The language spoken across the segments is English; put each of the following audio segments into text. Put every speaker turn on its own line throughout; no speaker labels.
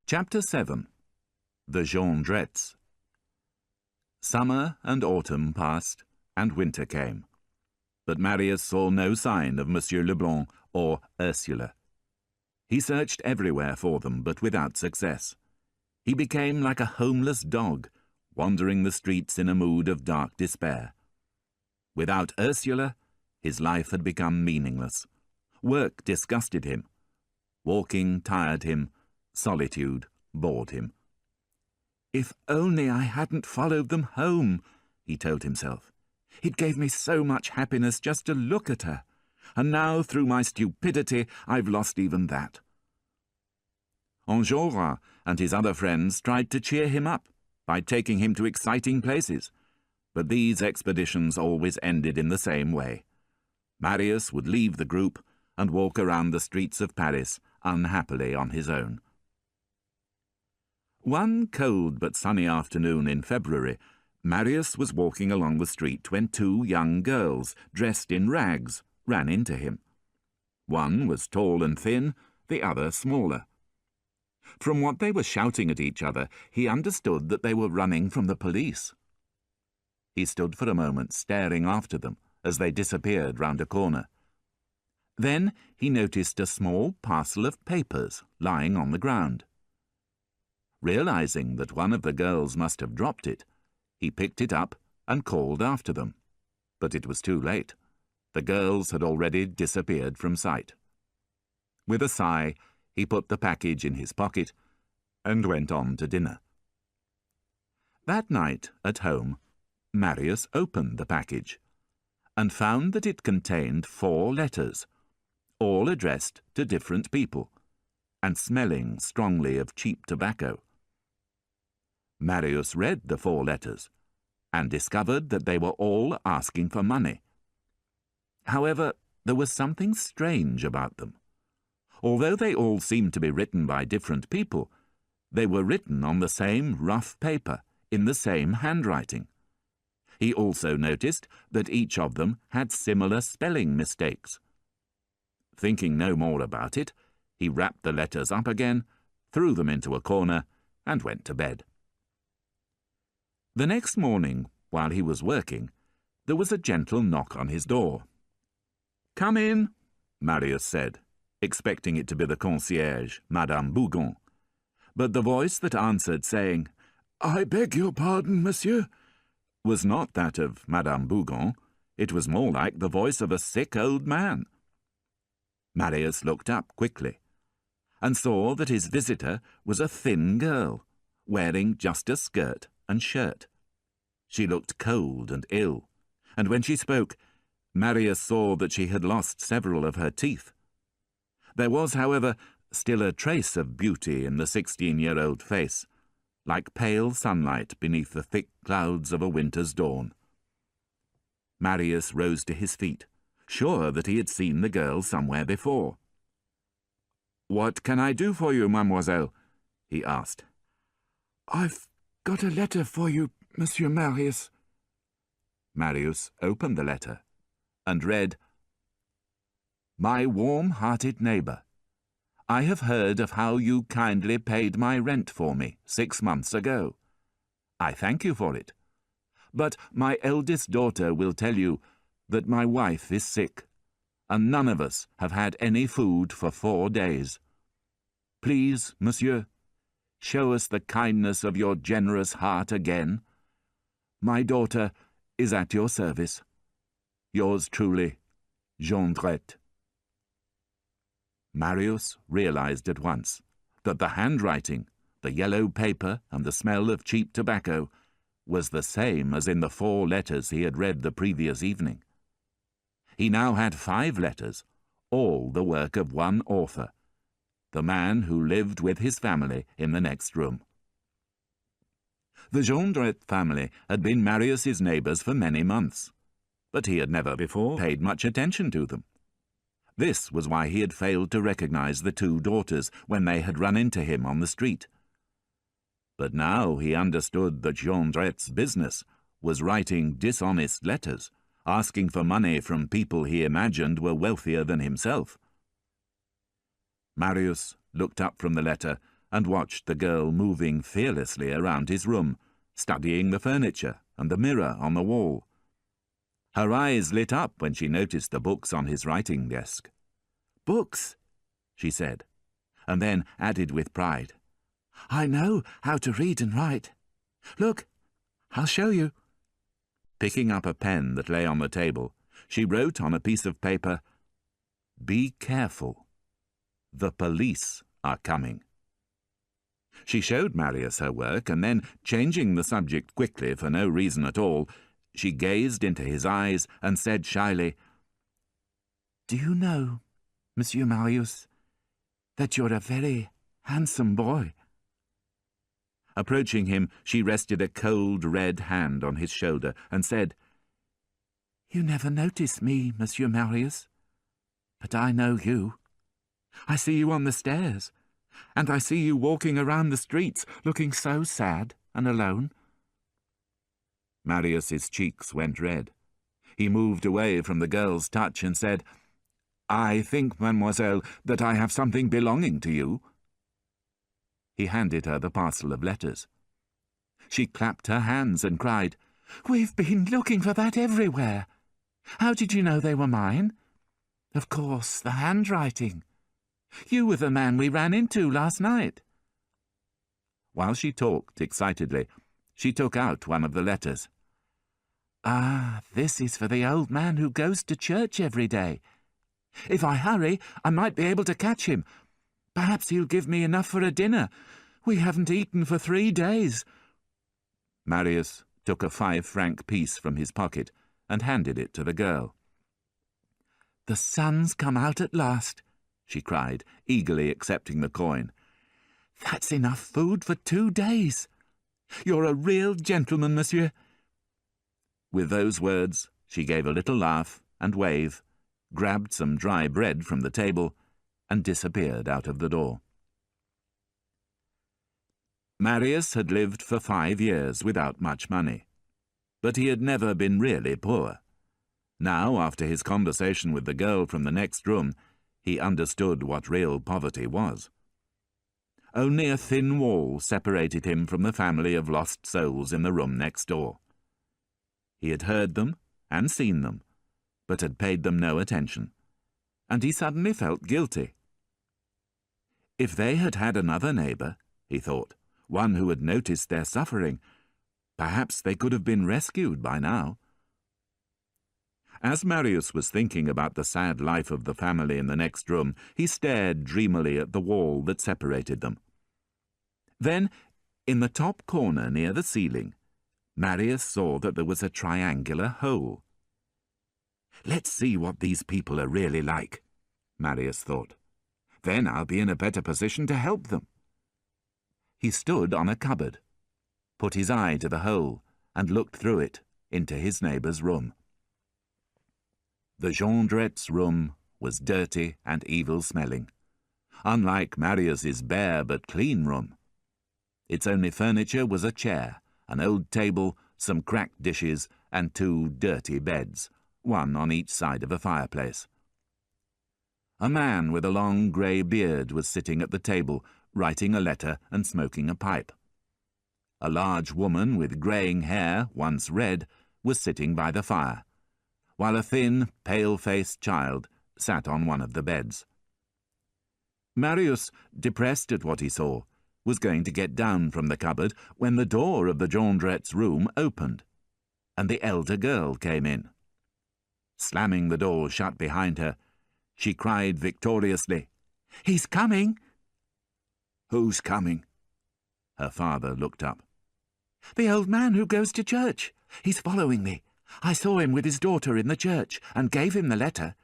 Chapter 7. The Jondrettes. Summer and autumn passed, and winter came. But Marius saw no sign of Monsieur Leblanc or Ursula. He searched everywhere for them, but without success. He became like a homeless dog, wandering the streets in a mood of dark despair. Without Ursula, his life had become meaningless. Work disgusted him. Walking tired him. Solitude bored him. "If only I hadn't followed them home," he told himself. "It gave me so much happiness just to look at her, and now through my stupidity I've lost even that." Enjolras and his other friends tried to cheer him up by taking him to exciting places, but these expeditions always ended in the same way. Marius would leave the group and walk around the streets of Paris unhappily on his own. One cold but sunny afternoon in February, Marius was walking along the street when two young girls, dressed in rags, ran into him. One was tall and thin, the other smaller. From what they were shouting at each other, he understood that they were running from the police. He stood for a moment staring after them as they disappeared round a corner. Then he noticed a small parcel of papers lying on the ground. Realizing that one of the girls must have dropped it, he picked it up and called after them. But it was too late. The girls had already disappeared from sight. With a sigh, he put the package in his pocket and went on to dinner. That night, at home, Marius opened the package and found that it contained 4 letters, all addressed to different people, and smelling strongly of cheap tobacco. Marius read the 4 letters, and discovered that they were all asking for money. However, there was something strange about them. Although they all seemed to be written by different people, they were written on the same rough paper, in the same handwriting. He also noticed that each of them had similar spelling mistakes. Thinking no more about it, he wrapped the letters up again, threw them into a corner, and went to bed. The next morning, while he was working, there was a gentle knock on his door. "Come in," Marius said, expecting it to be the concierge, Madame Bougon. But the voice that answered, saying, "I beg your pardon, monsieur," was not that of Madame Bougon. It was more like the voice of a sick old man. Marius looked up quickly, and saw that his visitor was a thin girl, wearing just a skirt and shirt. She looked cold and ill, and when she spoke, Marius saw that she had lost several of her teeth. There was, however, still a trace of beauty in the 16-year-old face, like pale sunlight beneath the thick clouds of a winter's dawn. Marius rose to his feet, sure that he had seen the girl somewhere before. "What can I do for you, mademoiselle?" he asked. "I've got a letter for you, Monsieur Marius." Marius opened the letter and read, "My warm-hearted neighbour, I have heard of how you kindly paid my rent for me 6 months ago. I thank you for it. But my eldest daughter will tell you that my wife is sick, and none of us have had any food for 4 days. Please, monsieur, show us the kindness of your generous heart again. My daughter is at your service. Yours truly, Jondrette." Marius realized at once that the handwriting, the yellow paper, and the smell of cheap tobacco was the same as in the 4 letters he had read the previous evening. He now had 5 letters, all the work of one author, the man who lived with his family in the next room. The Jondrette family had been Marius's neighbours for many months, but he had never before paid much attention to them. This was why he had failed to recognize the 2 daughters when they had run into him on the street. But now he understood that Jondrette's business was writing dishonest letters, asking for money from people he imagined were wealthier than himself. Marius looked up from the letter and watched the girl moving fearlessly around his room, studying the furniture and the mirror on the wall. Her eyes lit up when she noticed the books on his writing desk. "Books," she said, and then added with pride, "I know how to read and write. Look, I'll show you." Picking up a pen that lay on the table, she wrote on a piece of paper, "Be careful. The police are coming." She showed Marius her work, and then, changing the subject quickly for no reason at all, she gazed into his eyes and said shyly, "Do you know, Monsieur Marius, that you're a very handsome boy?" Approaching him, she rested a cold red hand on his shoulder and said, "You never notice me, Monsieur Marius, but I know you. I see you on the stairs, and I see you walking around the streets looking so sad and alone." Marius's cheeks went red. He moved away from the girl's touch and said, "I think, mademoiselle, that I have something belonging to you." He handed her the parcel of letters. She clapped her hands and cried, "We've been looking for that everywhere. How did you know they were mine? Of course, the handwriting. You were the man we ran into last night." While she talked excitedly, she took out one of the letters. "Ah, this is for the old man who goes to church every day. If I hurry, I might be able to catch him. Perhaps he'll give me enough for a dinner. We haven't eaten for 3 days." Marius took a 5-franc piece from his pocket and handed it to the girl. "The sun's come out at last," she cried, eagerly accepting the coin. "That's enough food for 2 days. You're a real gentleman, monsieur." With those words, she gave a little laugh and wave, grabbed some dry bread from the table, and disappeared out of the door. Marius had lived for 5 years without much money, but he had never been really poor. Now, after his conversation with the girl from the next room, he understood what real poverty was. Only a thin wall separated him from the family of lost souls in the room next door. He had heard them and seen them, but had paid them no attention, and he suddenly felt guilty. If they had had another neighbour, he thought, one who had noticed their suffering, perhaps they could have been rescued by now. As Marius was thinking about the sad life of the family in the next room, he stared dreamily at the wall that separated them. Then, in the top corner near the ceiling, Marius saw that there was a triangular hole. "Let's see what these people are really like," Marius thought. "Then I'll be in a better position to help them." He stood on a cupboard, put his eye to the hole, and looked through it into his neighbour's room. The Jondrette's room was dirty and evil-smelling, unlike Marius's bare but clean room. Its only furniture was a chair, an old table, some cracked dishes, and 2 dirty beds, one on each side of a fireplace. A man with a long grey beard was sitting at the table, writing a letter and smoking a pipe. A large woman with greying hair, once red, was sitting by the fire, while a thin, pale-faced child sat on one of the beds. Marius, depressed at what he saw, was going to get down from the cupboard when the door of the Jondrette's room opened, and the elder girl came in. Slamming the door shut behind her, she cried victoriously, "He's coming!" "Who's coming?" Her father looked up. "The old man who goes to church. He's following me. I saw him with his daughter in the church and gave him the letter.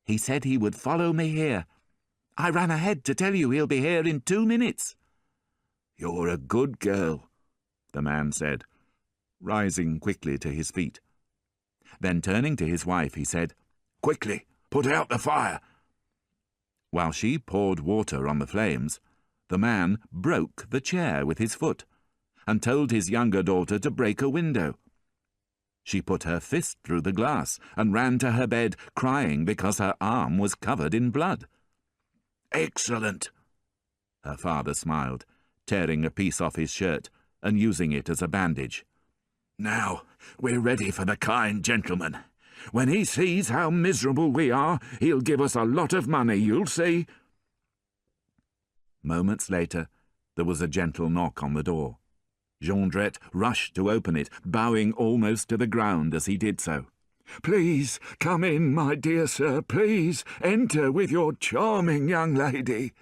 He said he would follow me here. I ran ahead to tell you he'll be here in 2 minutes." "You're a good girl," the man said, rising quickly to his feet. Then turning to his wife, he said, "Quickly, put out the fire." While she poured water on the flames, the man broke the chair with his foot and told his younger daughter to break a window. She put her fist through the glass and ran to her bed, crying because her arm was covered in blood. "Excellent," her father smiled, tearing a piece off his shirt and using it as a bandage. "Now we're ready for the kind gentleman. When he sees how miserable we are, he'll give us a lot of money, you'll see." Moments later, there was a gentle knock on the door. Jondrette rushed to open it, bowing almost to the ground as he did so. "Please come in, my dear sir, please enter with your charming young lady."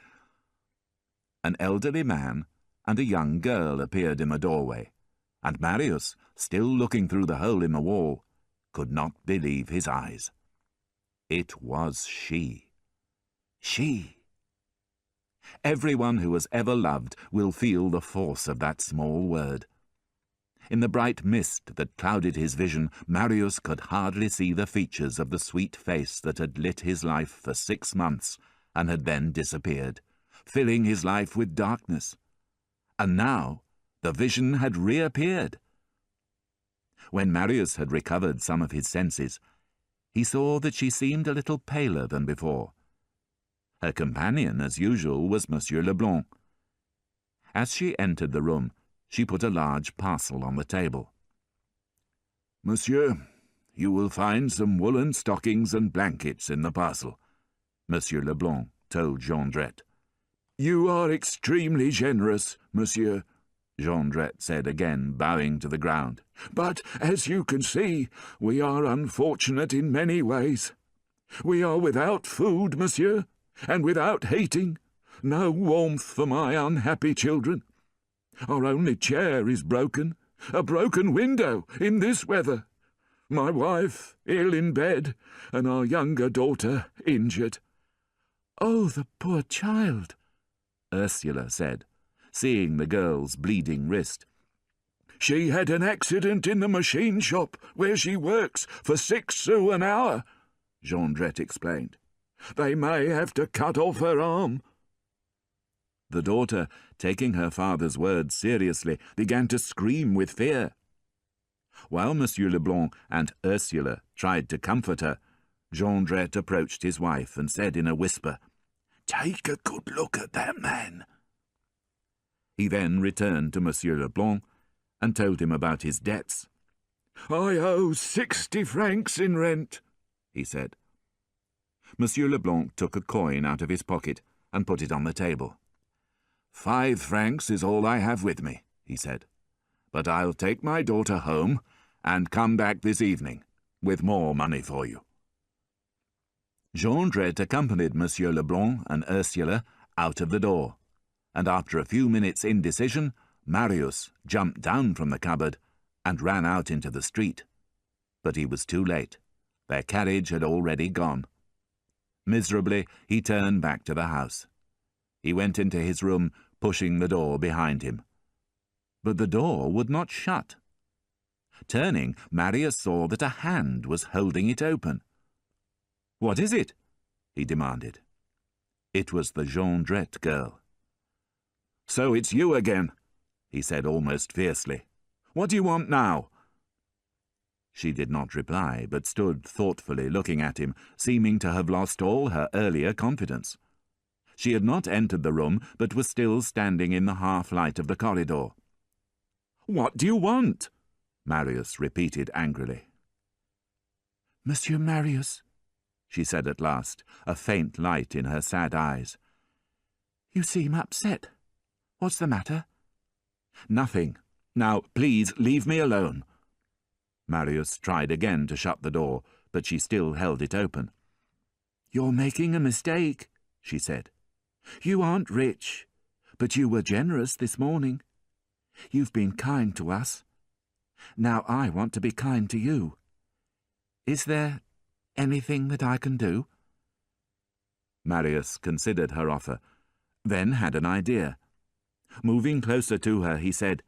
An elderly man and a young girl appeared in the doorway, and Marius, still looking through the hole in the wall, could not believe his eyes. It was she. She. Everyone who has ever loved will feel the force of that small word. In the bright mist that clouded his vision, Marius could hardly see the features of the sweet face that had lit his life for 6 months and had then disappeared, filling his life with darkness. And now the vision had reappeared. When Marius had recovered some of his senses, he saw that she seemed a little paler than before. Her companion, as usual, was Monsieur Leblanc. As she entered the room, she put a large parcel on the table. "Monsieur, you will find some woolen stockings and blankets in the parcel," Monsieur Leblanc told Jondrette. "You are extremely generous, monsieur," Jondrette said again, bowing to the ground. "But, as you can see, we are unfortunate in many ways. We are without food, monsieur, and without heating, no warmth for my unhappy children. Our only chair is broken, a broken window in this weather. My wife ill in bed, and our younger daughter injured." "Oh, the poor child," Ursula said, seeing the girl's bleeding wrist. "She had an accident in the machine shop where she works for 6 sous an hour," Jondrette explained. "They may have to cut off her arm." The daughter, taking her father's words seriously, began to scream with fear. While Monsieur Leblanc and Ursula tried to comfort her, Jondrette approached his wife and said in a whisper, "Take a good look at that man." He then returned to Monsieur Leblanc and told him about his debts. "I owe 60 francs in rent," he said. Monsieur Leblanc took a coin out of his pocket and put it on the table. 5 francs is all I have with me," he said, "but I'll take my daughter home and come back this evening with more money for you." Jondrette accompanied Monsieur Leblanc and Ursula out of the door, and after a few minutes' indecision, Marius jumped down from the cupboard and ran out into the street. But he was too late. Their carriage had already gone. Miserably, he turned back to the house. He went into his room, pushing the door behind him. But the door would not shut. Turning, Marius saw that a hand was holding it open. "What is it?" he demanded. It was the Jondrette girl. "So it's you again," he said almost fiercely. "What do you want now?" She did not reply, but stood thoughtfully looking at him, seeming to have lost all her earlier confidence. She had not entered the room, but was still standing in the half-light of the corridor. "What do you want?" Marius repeated angrily. "Monsieur Marius," she said at last, a faint light in her sad eyes. "You seem upset. What's the matter?" "Nothing. Now, please leave me alone." Marius tried again to shut the door, but she still held it open. "You're making a mistake," she said. "You aren't rich, but you were generous this morning. You've been kind to us. Now I want to be kind to you. Is there anything that I can do?" Marius considered her offer, then had an idea. Moving closer to her, he said,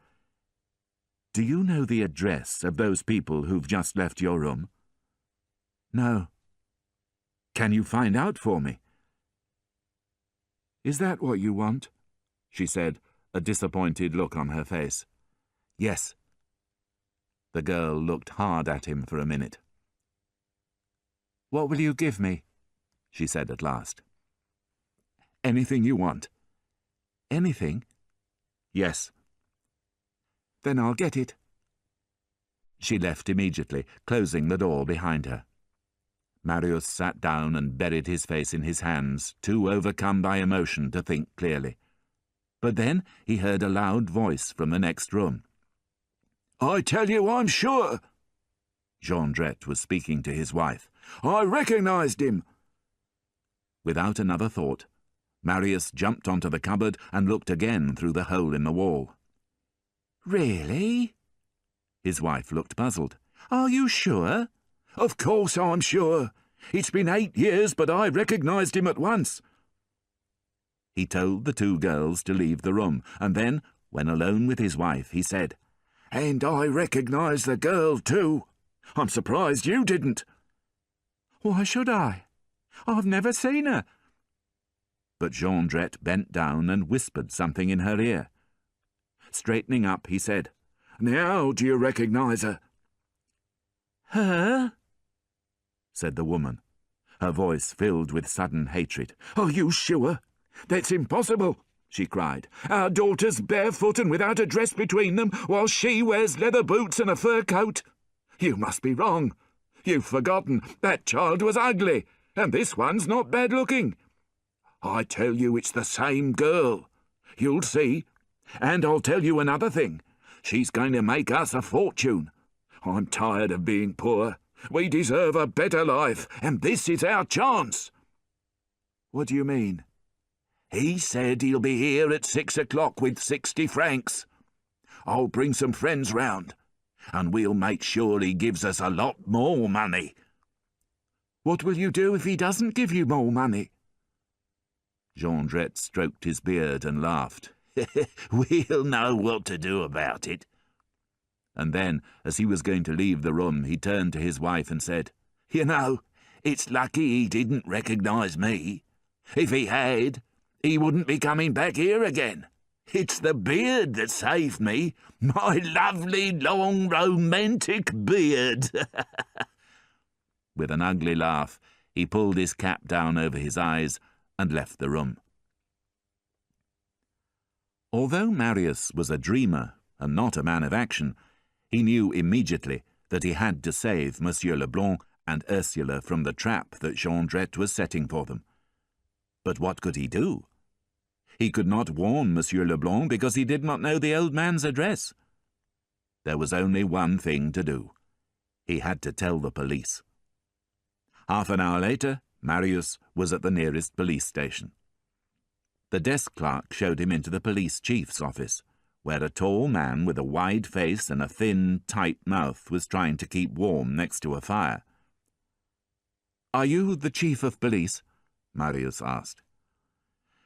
"Do you know the address of those people who've just left your room?" "No." "Can you find out for me?" "Is that what you want?" she said, a disappointed look on her face. "Yes." The girl looked hard at him for a minute. "What will you give me?" she said at last. "Anything you want."
Anything?
Yes.
Then I'll get it.
She left immediately, closing the door behind her. Marius sat down and buried his face in his hands, too overcome by emotion to think clearly. But then he heard a loud voice from the next room.
"I tell you, I'm sure."
Jondrette was speaking to his wife.
"I recognized him."
Without another thought, Marius jumped onto the cupboard and looked again through the hole in the wall.
Really?
His wife looked puzzled. Are you sure?
"Of course I'm sure. It's been 8 years, but I recognized him at once."
He told the two girls to leave the room, and then, when alone with his wife, he said,
"And I recognize the girl too. I'm surprised you didn't."
Why should I? I've never seen her.
But Jondrette bent down and whispered something in her ear. Straightening up, he said,
"Now do you recognize her?"
Her?
said the woman, her voice filled with sudden hatred.
"Are you sure? That's impossible," she cried. "Our daughter's barefoot and without a dress between them, while she wears leather boots and a fur coat. You must be wrong. You've forgotten that child was ugly, and this one's not bad-looking. I tell you it's the same girl. You'll see. And I'll tell you another thing. She's going to make us a fortune. I'm tired of being poor. We deserve a better life, and this is our chance."
What do you mean?
"He said he'll be here at 6 o'clock with 60 francs. I'll bring some friends round, and we'll make sure he gives us a lot more money."
What will you do if he doesn't give you more money?
Jondrette stroked his beard and laughed.
"We'll know what to do about it."
And then, as he was going to leave the room, he turned to his wife and said,
"You know, it's lucky he didn't recognize me. If he had, he wouldn't be coming back here again. It's the beard that saved me, my lovely, long, romantic beard."
With an ugly laugh, he pulled his cap down over his eyes and left the room. Although Marius was a dreamer and not a man of action, he knew immediately that he had to save Monsieur Leblanc and Ursula from the trap that Jondrette was setting for them. But what could he do? He could not warn Monsieur Leblanc because he did not know the old man's address. There was only one thing to do. He had to tell the police. Half an hour later, Marius was at the nearest police station. The desk clerk showed him into the police chief's office, where a tall man with a wide face and a thin, tight mouth was trying to keep warm next to a fire. "Are you the chief of police?" Marius asked.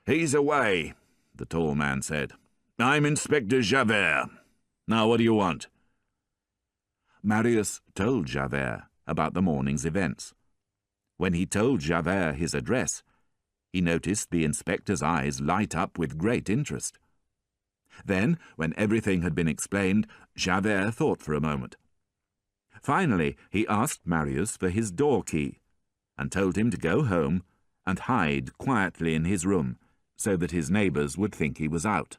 "He's away," the tall man said. "I'm Inspector Javert. Now what do you want?"
Marius told Javert about the morning's events. When he told Javert his address, he noticed the inspector's eyes light up with great interest. Then, when everything had been explained, Javert thought for a moment. Finally, he asked Marius for his door key, and told him to go home and hide quietly in his room, so that his neighbours would think he was out.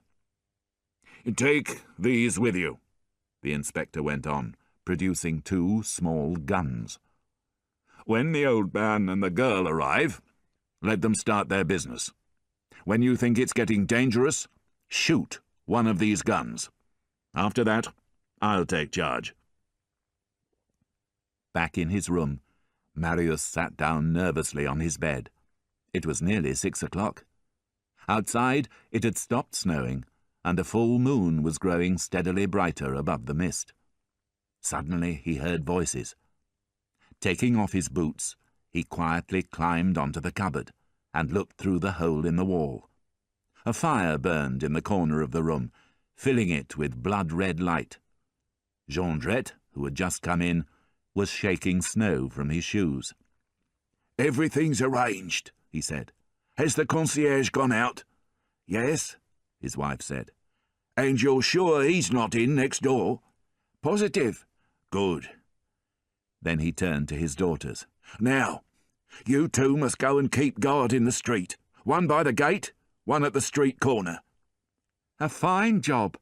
"Take these with you,"
the inspector went on, producing 2 small guns.
"When the old man and the girl arrive, let them start their business. When you think it's getting dangerous, shoot one of these guns. After that, I'll take charge."
Back in his room, Marius sat down nervously on his bed. It was nearly 6 o'clock. Outside, it had stopped snowing, and a full moon was growing steadily brighter above the mist. Suddenly he heard voices. Taking off his boots, he quietly climbed onto the cupboard and looked through the hole in the wall. A fire burned in the corner of the room, filling it with blood-red light. Jondrette, who had just come in, was shaking snow from his shoes.
"Everything's arranged," he said. "Has the concierge gone out?" "Yes," his wife said. "And you're sure he's not in next door?" "Positive." "Good." Then he turned to his daughters. "Now, you two must go and keep guard in the street. One by the gate, one at the street corner.
A fine job,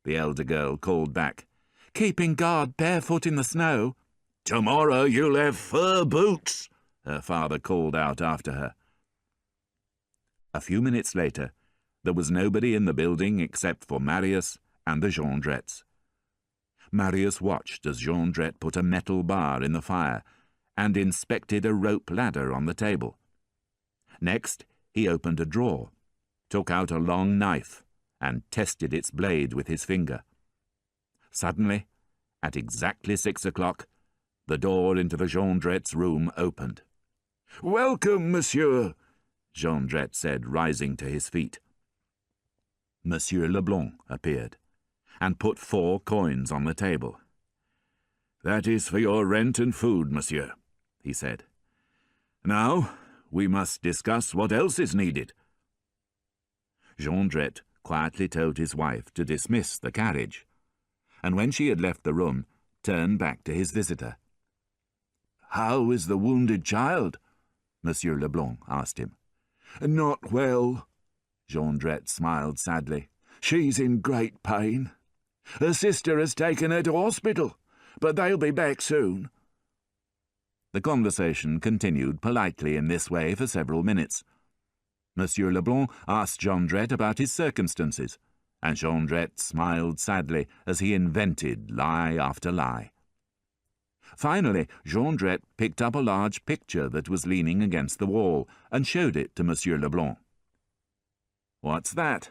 the elder girl called back. Keeping guard barefoot in the snow.
Tomorrow you'll have fur boots, her father called out after her.
A few minutes later, there was nobody in the building except for Marius and the Jondrettes. Marius watched as Jondrette put a metal bar in the fire and inspected a rope ladder on the table. Next, he opened a drawer, took out a long knife, and tested its blade with his finger. Suddenly, at exactly 6 o'clock, the door into the Jondrettes' room opened.
"Welcome, monsieur,"
Jondrette said, rising to his feet. Monsieur Leblanc appeared, and put 4 coins on the table.
"That is for your rent and food, monsieur," he said. "Now, we must discuss what else is needed."
Jondrette quietly told his wife to dismiss the carriage, and when she had left the room, turned back to his visitor.
"How is the wounded child?"
Monsieur Leblanc asked him.
"Not well," Jondrette smiled sadly. "She's in great pain. Her sister has taken her to hospital, but they'll be back soon."
The conversation continued politely in this way for several minutes. Monsieur Leblanc asked Jondrette about his circumstances, and Jondrette smiled sadly as he invented lie after lie. Finally, Jondrette picked up a large picture that was leaning against the wall and showed it to Monsieur Leblanc. "What's that?"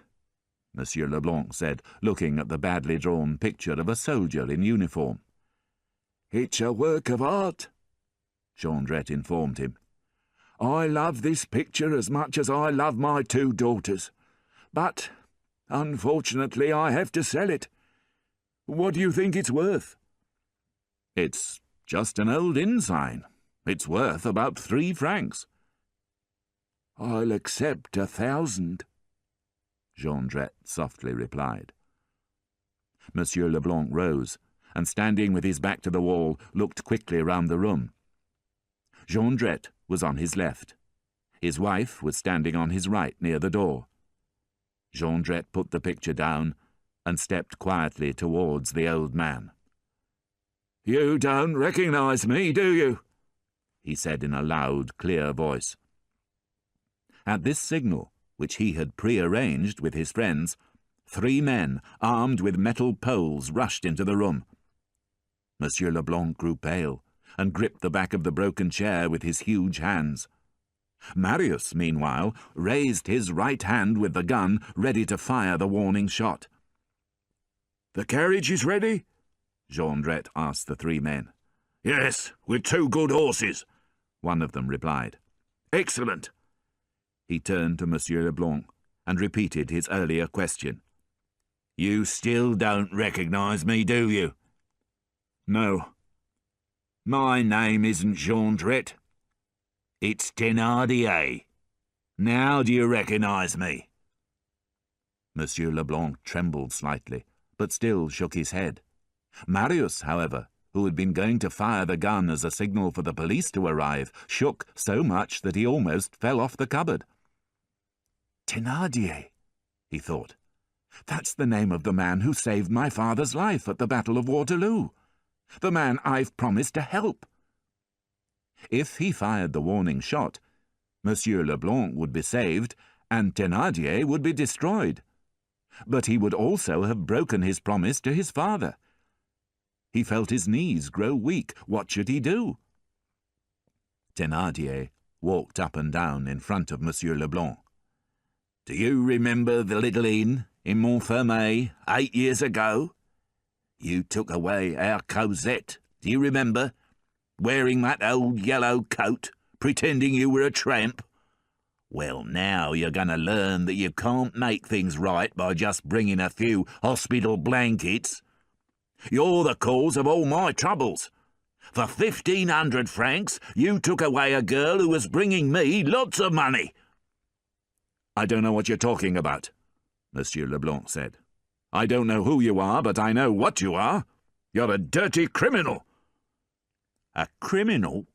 Monsieur Leblanc said, looking at the badly drawn picture of a soldier in uniform.
"It's a work of art,"
Jondrette informed him.
"I love this picture as much as I love my 2 daughters, but unfortunately I have to sell it. What do you think it's worth?"
"It's just an old inn sign. It's worth about 3 francs.
"I'll accept 1,000.
Jondrette softly replied. Monsieur Leblanc rose, and standing with his back to the wall, looked quickly round the room. Jondrette was on his left. His wife was standing on his right near the door. Jondrette put the picture down and stepped quietly towards the old man.
"You don't recognize me, do you?"
he said in a loud, clear voice. At this signal, which he had prearranged with his friends, 3 men, armed with metal poles, rushed into the room. Monsieur Leblanc grew pale and gripped the back of the broken chair with his huge hands. Marius, meanwhile, raised his right hand with the gun, ready to fire the warning shot.
"The carriage is ready?"
Jondrette asked the 3 men.
"Yes, with 2 good horses,"
one of them replied.
"Excellent."
He turned to Monsieur Leblanc and repeated his earlier question.
"You still don't recognize me, do you?"
"No."
"My name isn't Jondrette. It's Thénardier. Now do you recognize me?"
Monsieur Leblanc trembled slightly, but still shook his head. Marius, however, who had been going to fire the gun as a signal for the police to arrive, shook so much that he almost fell off the cupboard. "Thénardier," he thought. "That's the name of the man who saved my father's life at the Battle of Waterloo. The man I've promised to help." If he fired the warning shot, Monsieur Leblanc would be saved and Thénardier would be destroyed. But he would also have broken his promise to his father. He felt his knees grow weak. What should he do? Thénardier walked up and down in front of Monsieur Leblanc.
"Do you remember the little inn in Montfermeil 8 years ago? You took away our Cosette, do you remember? Wearing that old yellow coat, pretending you were a tramp. Well, now you're going to learn that you can't make things right by just bringing a few hospital blankets. You're the cause of all my troubles. For 1,500 francs, you took away a girl who was bringing me lots of money."
"I don't know what you're talking about," Monsieur Leblanc said. "I don't know who you are, but I know what you are. You're a dirty criminal."
"A criminal?"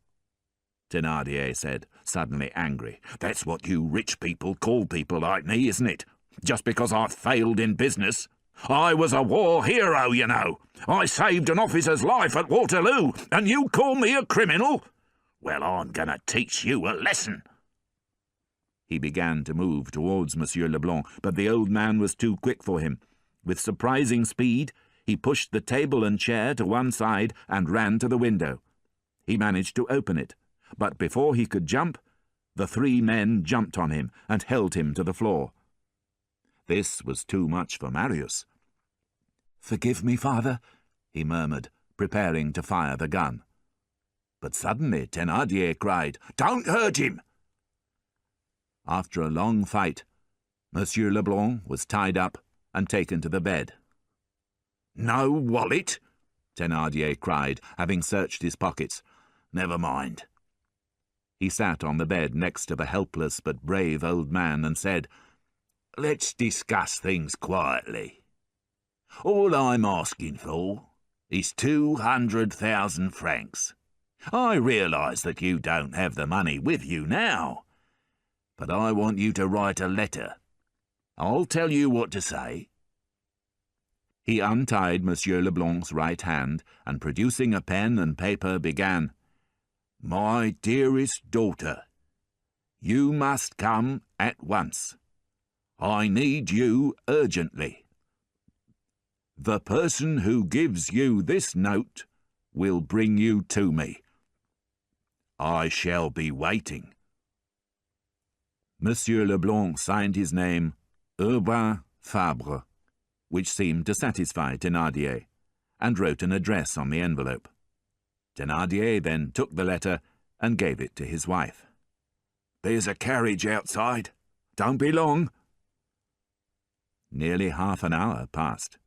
Thénardier said, suddenly angry. "That's what you rich people call people like me, isn't it? just because I failed in business. I was a war hero, you know. I saved an officer's life at Waterloo, and you call me a criminal? Well, I'm going to teach you a lesson."
He began to move towards Monsieur Leblanc, but the old man was too quick for him. With surprising speed, he pushed the table and chair to one side and ran to the window. He managed to open it, but before he could jump, the three men jumped on him and held him to the floor. This was too much for Marius. "Forgive me, father," he murmured, preparing to fire the gun. But suddenly Thénardier cried, "Don't hurt him!" After a long fight, Monsieur Leblanc was tied up and taken to the bed.
"No wallet?"
Thénardier cried, having searched his pockets.
"Never mind."
He sat on the bed next to the helpless but brave old man and said,
"Let's discuss things quietly. All I'm asking for is 200,000 francs. I realise that you don't have the money with you now, but I want you to write a letter. I'll tell you what to say."
He untied Monsieur Leblanc's right hand and, producing a pen and paper, began,
"My dearest daughter, you must come at once. I need you urgently. The person who gives you this note will bring you to me. I shall be waiting."
Monsieur Leblanc signed his name Urbain Fabre, which seemed to satisfy Thénardier, and wrote an address on the envelope. Thénardier then took the letter and gave it to his wife.
"There's a carriage outside. Don't be long."
Nearly half an hour passed.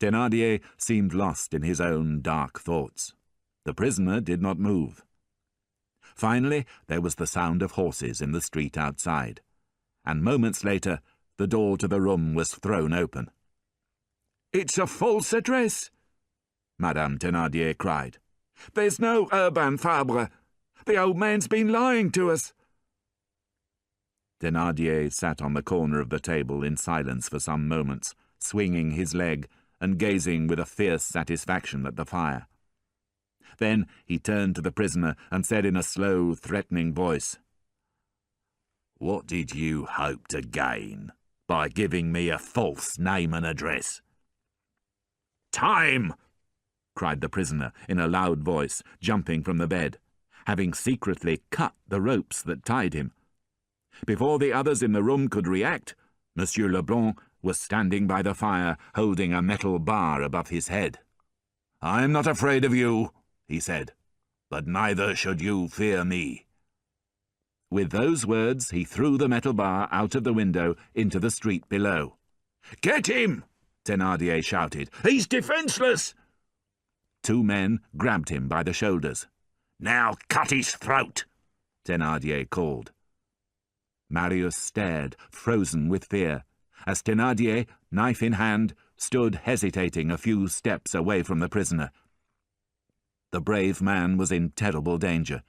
Thénardier seemed lost in his own dark thoughts. The prisoner did not move. Finally, there was the sound of horses in the street outside, and moments later the door to the room was thrown open.
"It's a false address," Madame Thénardier cried. "There's no Urbain Fabre. The old man's been lying to us."
Thénardier sat on the corner of the table in silence for some moments, swinging his leg and gazing with a fierce satisfaction at the fire. Then he turned to the prisoner and said in a slow, threatening voice, "What did you hope to gain by giving me a false name and address?"
"Time!"
cried the prisoner in a loud voice, jumping from the bed, having secretly cut the ropes that tied him. Before the others in the room could react, Monsieur Leblanc was standing by the fire, holding a metal bar above his head.
"I am not afraid of you," he said, "but neither should you fear me."
With those words, he threw the metal bar out of the window into the street below.
"Get him!" Thénardier shouted. "He's defenceless!"
Two men grabbed him by the shoulders.
"Now cut his throat!" Thénardier called.
Marius stared, frozen with fear, as Thénardier, knife in hand, stood hesitating a few steps away from the prisoner. The brave man was in terrible danger,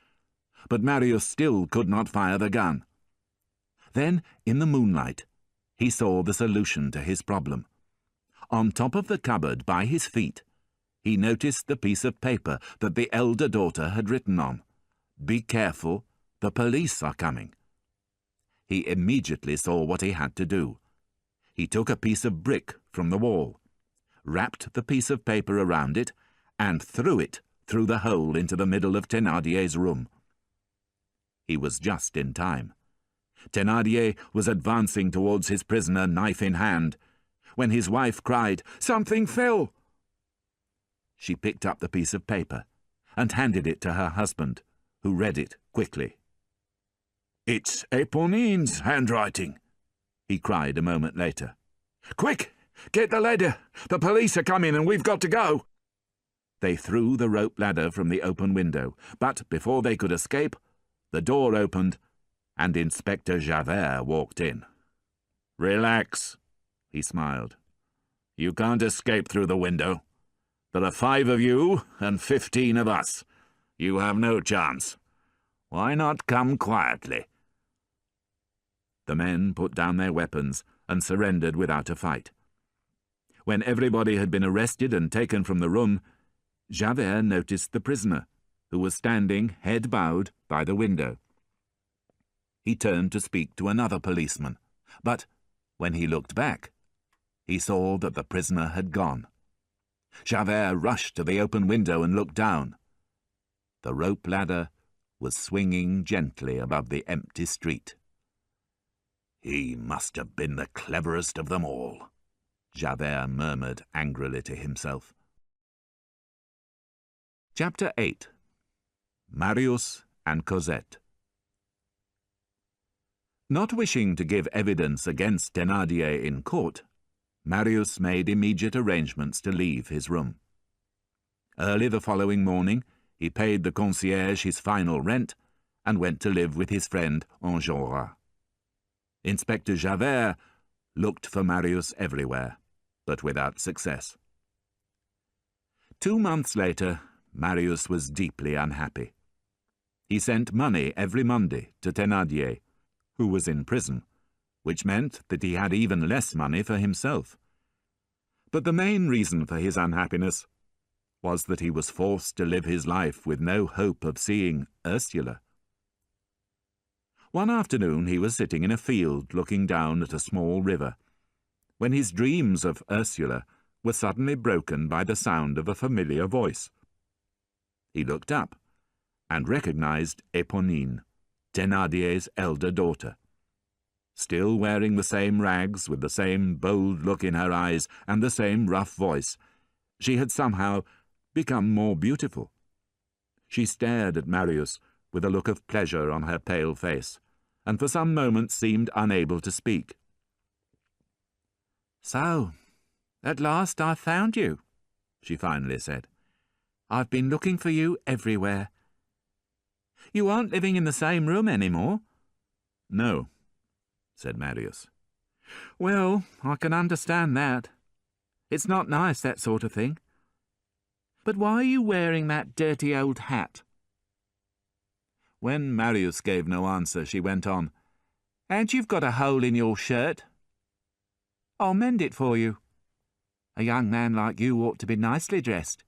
but Marius still could not fire the gun. Then, in the moonlight, he saw the solution to his problem. On top of the cupboard by his feet, he noticed the piece of paper that the elder daughter had written on. "Be careful, the police are coming." He immediately saw what he had to do. He took a piece of brick from the wall, wrapped the piece of paper around it, and threw it through the hole into the middle of Thénardier's room. He was just in time. Thénardier was advancing towards his prisoner, knife in hand, when his wife cried, "Something fell!" She picked up the piece of paper and handed it to her husband, who read it quickly.
"It's Éponine's handwriting," he cried a moment later. "Quick! Get the ladder! The police are coming and we've got to go!"
They threw the rope ladder from the open window, but before they could escape, the door opened and Inspector Javert walked in.
"Relax," he smiled. "You can't escape through the window. There are 5 of you and 15 of us. You have no chance. Why not come quietly?"
The men put down their weapons and surrendered without a fight. When everybody had been arrested and taken from the room, Javert noticed the prisoner, who was standing, head bowed, by the window. He turned to speak to another policeman, but when he looked back, he saw that the prisoner had gone. Javert rushed to the open window and looked down. The rope ladder was swinging gently above the empty street. "He must have been the cleverest of them all," Javert murmured angrily to himself. Chapter 8. Marius and Cosette. Not wishing to give evidence against Thénardier in court, Marius made immediate arrangements to leave his room. Early the following morning, he paid the concierge his final rent and went to live with his friend Enjolras. Inspector Javert looked for Marius everywhere, but without success. 2 months later, Marius was deeply unhappy. He sent money every Monday to Thénardier, who was in prison, which meant that he had even less money for himself. But the main reason for his unhappiness was that he was forced to live his life with no hope of seeing Ursula. One afternoon he was sitting in a field looking down at a small river, when his dreams of Ursula were suddenly broken by the sound of a familiar voice. He looked up and recognized Éponine, Thénardier's elder daughter. Still wearing the same rags, with the same bold look in her eyes and the same rough voice, she had somehow become more beautiful. She stared at Marius with a look of pleasure on her pale face, and for some moments seemed unable to speak. "So, at last I've found you," she finally said. "I've been looking for you everywhere. You aren't living in the same room any more?" "No," said Marius. "Well, I can understand that. It's not nice, that sort of thing. But why are you wearing that dirty old hat?" When Marius gave no answer, she went on, "And you've got a hole in your shirt. I'll mend it for you. A young man like you ought to be nicely dressed."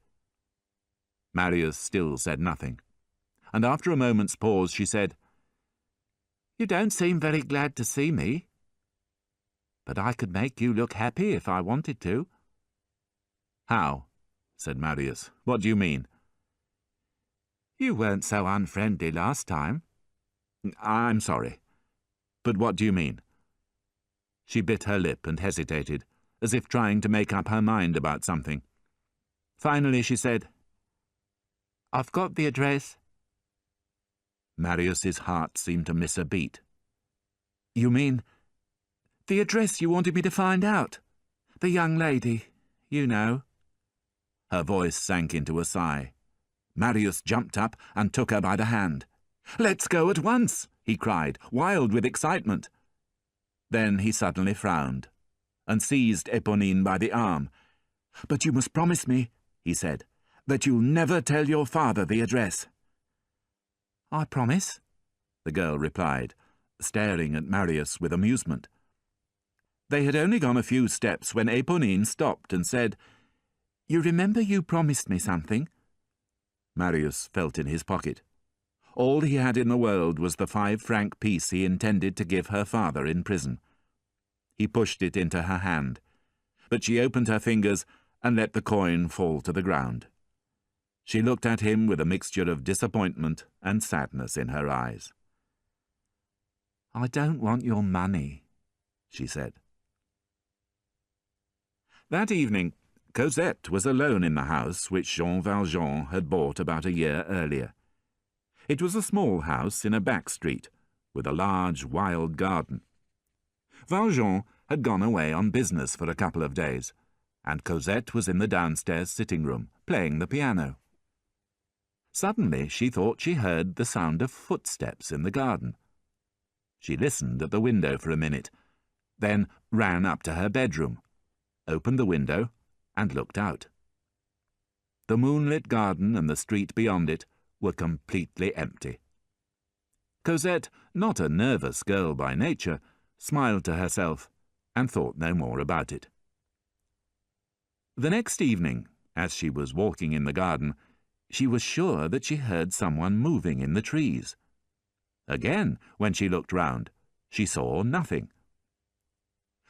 Marius still said nothing, and after a moment's pause she said, "You don't seem very glad to see me. But I could make you look happy if I wanted to." "How?" said Marius. "What do you mean?" "You weren't so unfriendly last time." "I'm sorry. But what do you mean?" She bit her lip and hesitated, as if trying to make up her mind about something. Finally she said, "I've got the address." Marius's heart seemed to miss a beat. "You mean the address you wanted me to find out? The young lady, you know." Her voice sank into a sigh. Marius jumped up and took her by the hand. "Let's go at once," he cried, wild with excitement. Then he suddenly frowned and seized Éponine by the arm. "But you must promise me," he said, "that you'll never tell your father the address." "I promise," the girl replied, staring at Marius with amusement. They had only gone a few steps when Éponine stopped and said, "You remember you promised me something?" Marius felt in his pocket. All he had in the world was the 5-franc piece he intended to give her father in prison. He pushed it into her hand, but she opened her fingers and let the coin fall to the ground. She looked at him with a mixture of disappointment and sadness in her eyes. "I don't want your money," she said. That evening, Cosette was alone in the house which Jean Valjean had bought about a year earlier. It was a small house in a back street, with a large wild garden. Valjean had gone away on business for a couple of days, and Cosette was in the downstairs sitting-room, playing the piano. Suddenly she thought she heard the sound of footsteps in the garden. She listened at the window for a minute, then ran up to her bedroom, opened the window, and looked out. The moonlit garden and the street beyond it were completely empty. Cosette, not a nervous girl by nature, smiled to herself and thought no more about it. The next evening, as she was walking in the garden, she was sure that she heard someone moving in the trees. Again, when she looked round, she saw nothing.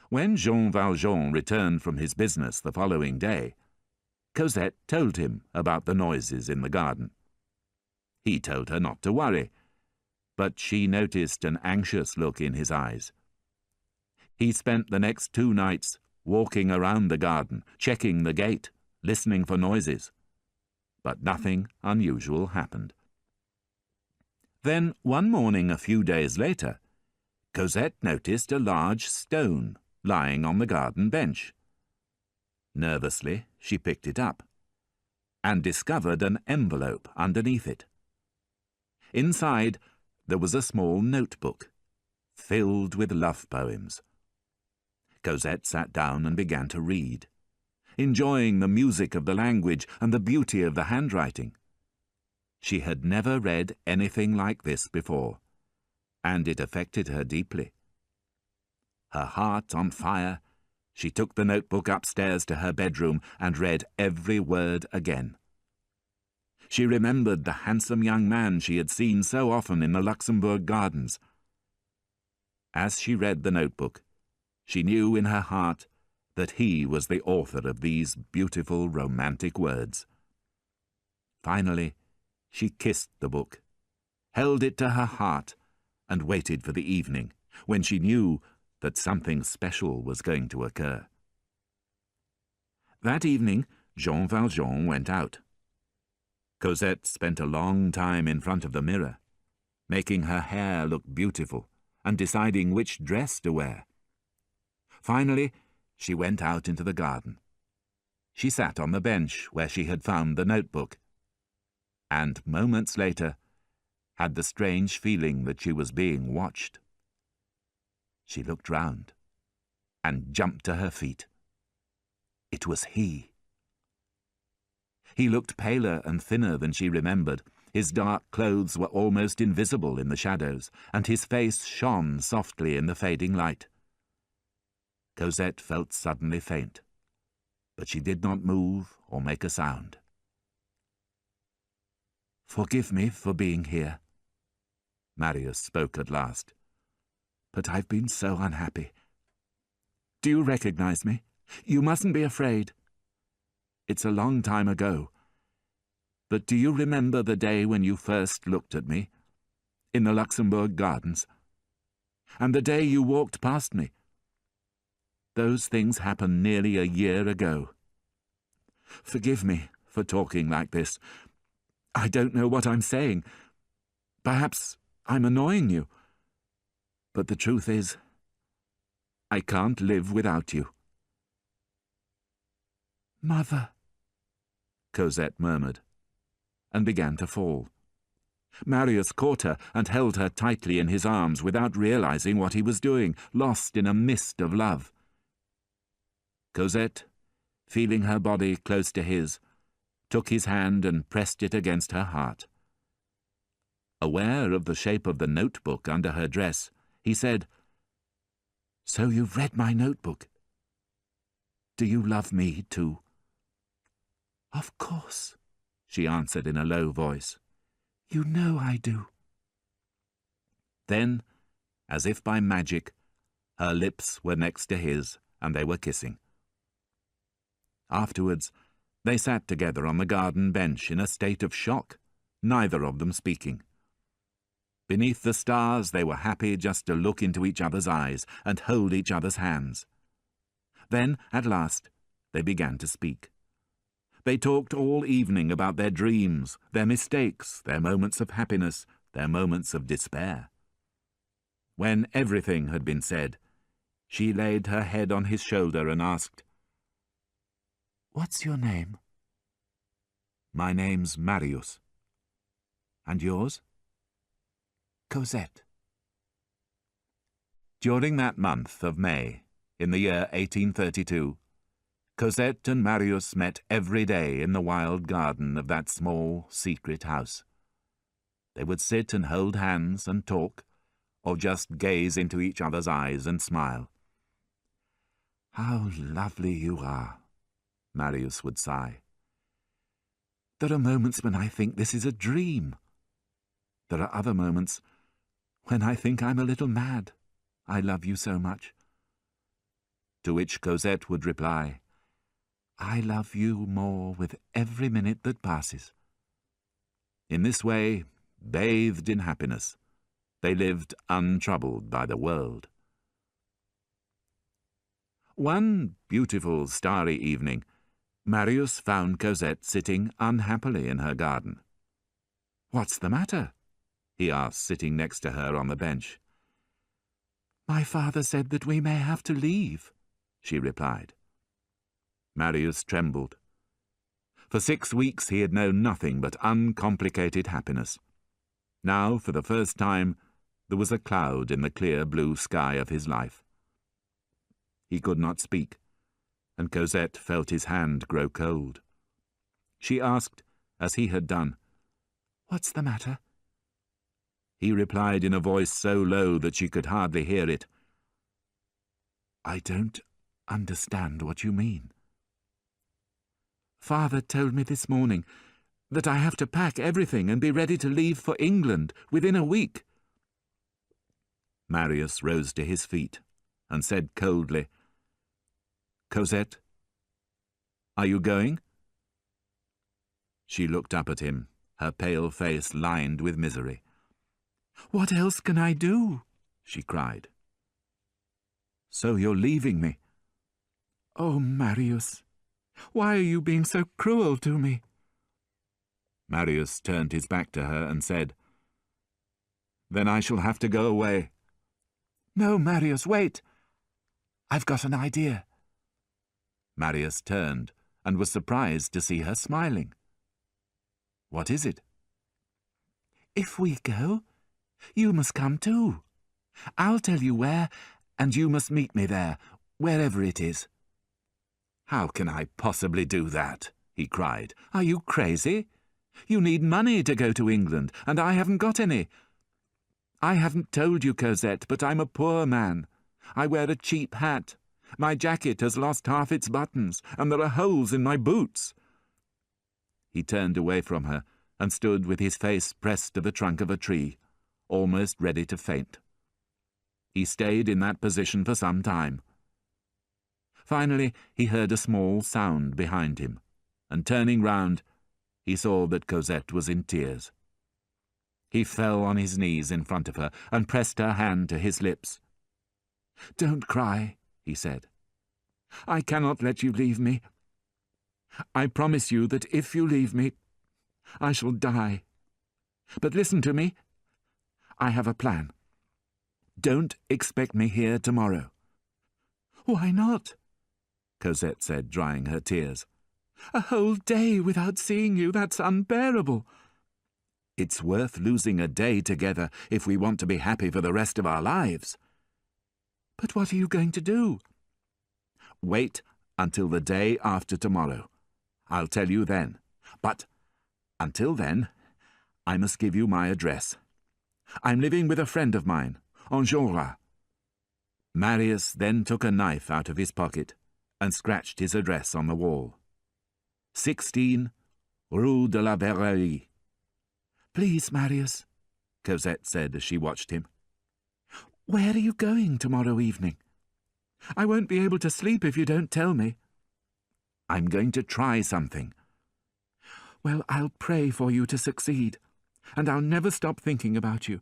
When Jean Valjean returned from his business the following day, Cosette told him about the noises in the garden. He told her not to worry, but she noticed an anxious look in his eyes. He spent the next 2 nights walking around the garden, checking the gate, listening for noises. But nothing unusual happened. Then, one morning a few days later, Cosette noticed a large stone lying on the garden bench. Nervously, she picked it up and discovered an envelope underneath it. Inside, there was a small notebook filled with love poems. Cosette sat down and began to read, enjoying the music of the language and the beauty of the handwriting. She had never read anything like this before, and it affected her deeply. Her heart on fire, she took the notebook upstairs to her bedroom and read every word again. She remembered the handsome young man she had seen so often in the Luxembourg Gardens. As she read the notebook, she knew in her heart that he was the author of these beautiful romantic words. Finally, she kissed the book, held it to her heart, and waited for the evening, when she knew that something special was going to occur. That evening, Jean Valjean went out. Cosette spent a long time in front of the mirror, making her hair look beautiful and deciding which dress to wear. Finally, she went out into the garden. She sat on the bench where she had found the notebook, and moments later had the strange feeling that she was being watched. She looked round and jumped to her feet. It was he. He looked paler and thinner than she remembered. His dark clothes were almost invisible in the shadows, and his face shone softly in the fading light. Cosette felt suddenly faint, but she did not move or make a sound. "Forgive me for being here," Marius spoke at last, "but I've been so unhappy. Do you recognize me? You mustn't be afraid. It's a long time ago, but do you remember the day when you first looked at me, in the Luxembourg Gardens, and the day you walked past me? Those things happened nearly a year ago. Forgive me for talking like this. I don't know what I'm saying. Perhaps I'm annoying you. But the truth is, I can't live without you." "Mother," Cosette murmured, and began to fall. Marius caught her and held her tightly in his arms without realizing what he was doing, lost in a mist of love. Cosette, feeling her body close to his, took his hand and pressed it against her heart. Aware of the shape of the notebook under her dress, he said, "So you've read my notebook? Do you love me too?" "Of course," she answered in a low voice. "You know I do." Then, as if by magic, her lips were next to his, and they were kissing. Afterwards, they sat together on the garden bench in a state of shock, neither of them speaking. Beneath the stars, they were happy just to look into each other's eyes and hold each other's hands. Then, at last, they began to speak. They talked all evening about their dreams, their mistakes, their moments of happiness, their moments of despair. When everything had been said, she laid her head on his shoulder and asked, "What's your name?" "My name's Marius." "And yours?" "Cosette." During that month of May, in the year 1832, Cosette and Marius met every day in the wild garden of that small, secret house. They would sit and hold hands and talk, or just gaze into each other's eyes and smile. "How lovely you are," Marius would sigh. "There are moments when I think this is a dream. There are other moments when I think I'm a little mad. I love you so much." To which Cosette would reply, "I love you more with every minute that passes." In this way, bathed in happiness, they lived untroubled by the world. One beautiful starry evening, Marius found Cosette sitting unhappily in her garden. "What's the matter?" he asked, sitting next to her on the bench. "My father said that we may have to leave," she replied. Marius trembled. For 6 weeks he had known nothing but uncomplicated happiness. Now, for the first time, there was a cloud in the clear blue sky of his life. He could not speak, and Cosette felt his hand grow cold. She asked, as he had done, "What's the matter?" He replied in a voice so low that she could hardly hear it, "I don't understand what you mean." "Father told me this morning that I have to pack everything and be ready to leave for England within a week." Marius rose to his feet and said coldly, "Cosette, are you going?" She looked up at him, her pale face lined with misery. "What else can I do?" she cried. "So you're leaving me?" "Oh, Marius, why are you being so cruel to me?" Marius turned his back to her and said, "Then I shall have to go away." "No, Marius, wait. I've got an idea." Marius turned and was surprised to see her smiling. "What is it?" "If we go, you must come too. I'll tell you where, and you must meet me there, wherever it is." "How can I possibly do that?" he cried. "Are you crazy? You need money to go to England, and I haven't got any. I haven't told you, Cosette, but I'm a poor man. I wear a cheap hat. My jacket has lost half its buttons, and there are holes in my boots." He turned away from her and stood with his face pressed to the trunk of a tree, almost ready to faint. He stayed in that position for some time. Finally, he heard a small sound behind him, and turning round, he saw that Cosette was in tears. He fell on his knees in front of her and pressed her hand to his lips. "Don't cry," he said. "I cannot let you leave me. I promise you that if you leave me, I shall die. But listen to me. I have a plan. Don't expect me here tomorrow." "Why not?" Cosette said, drying her tears. "A whole day without seeing you, that's unbearable." "It's worth losing a day together if we want to be happy for the rest of our lives." "But what are you going to do?" "Wait until the day after tomorrow. I'll tell you then. But until then, I must give you my address. I'm living with a friend of mine, Enjolras." Marius then took a knife out of his pocket and scratched his address on the wall. 16 Rue de la Verrerie. "Please, Marius," Cosette said as she watched him. "Where are you going tomorrow evening? I won't be able to sleep if you don't tell me." "I'm going to try something." "Well, I'll pray for you to succeed, and I'll never stop thinking about you.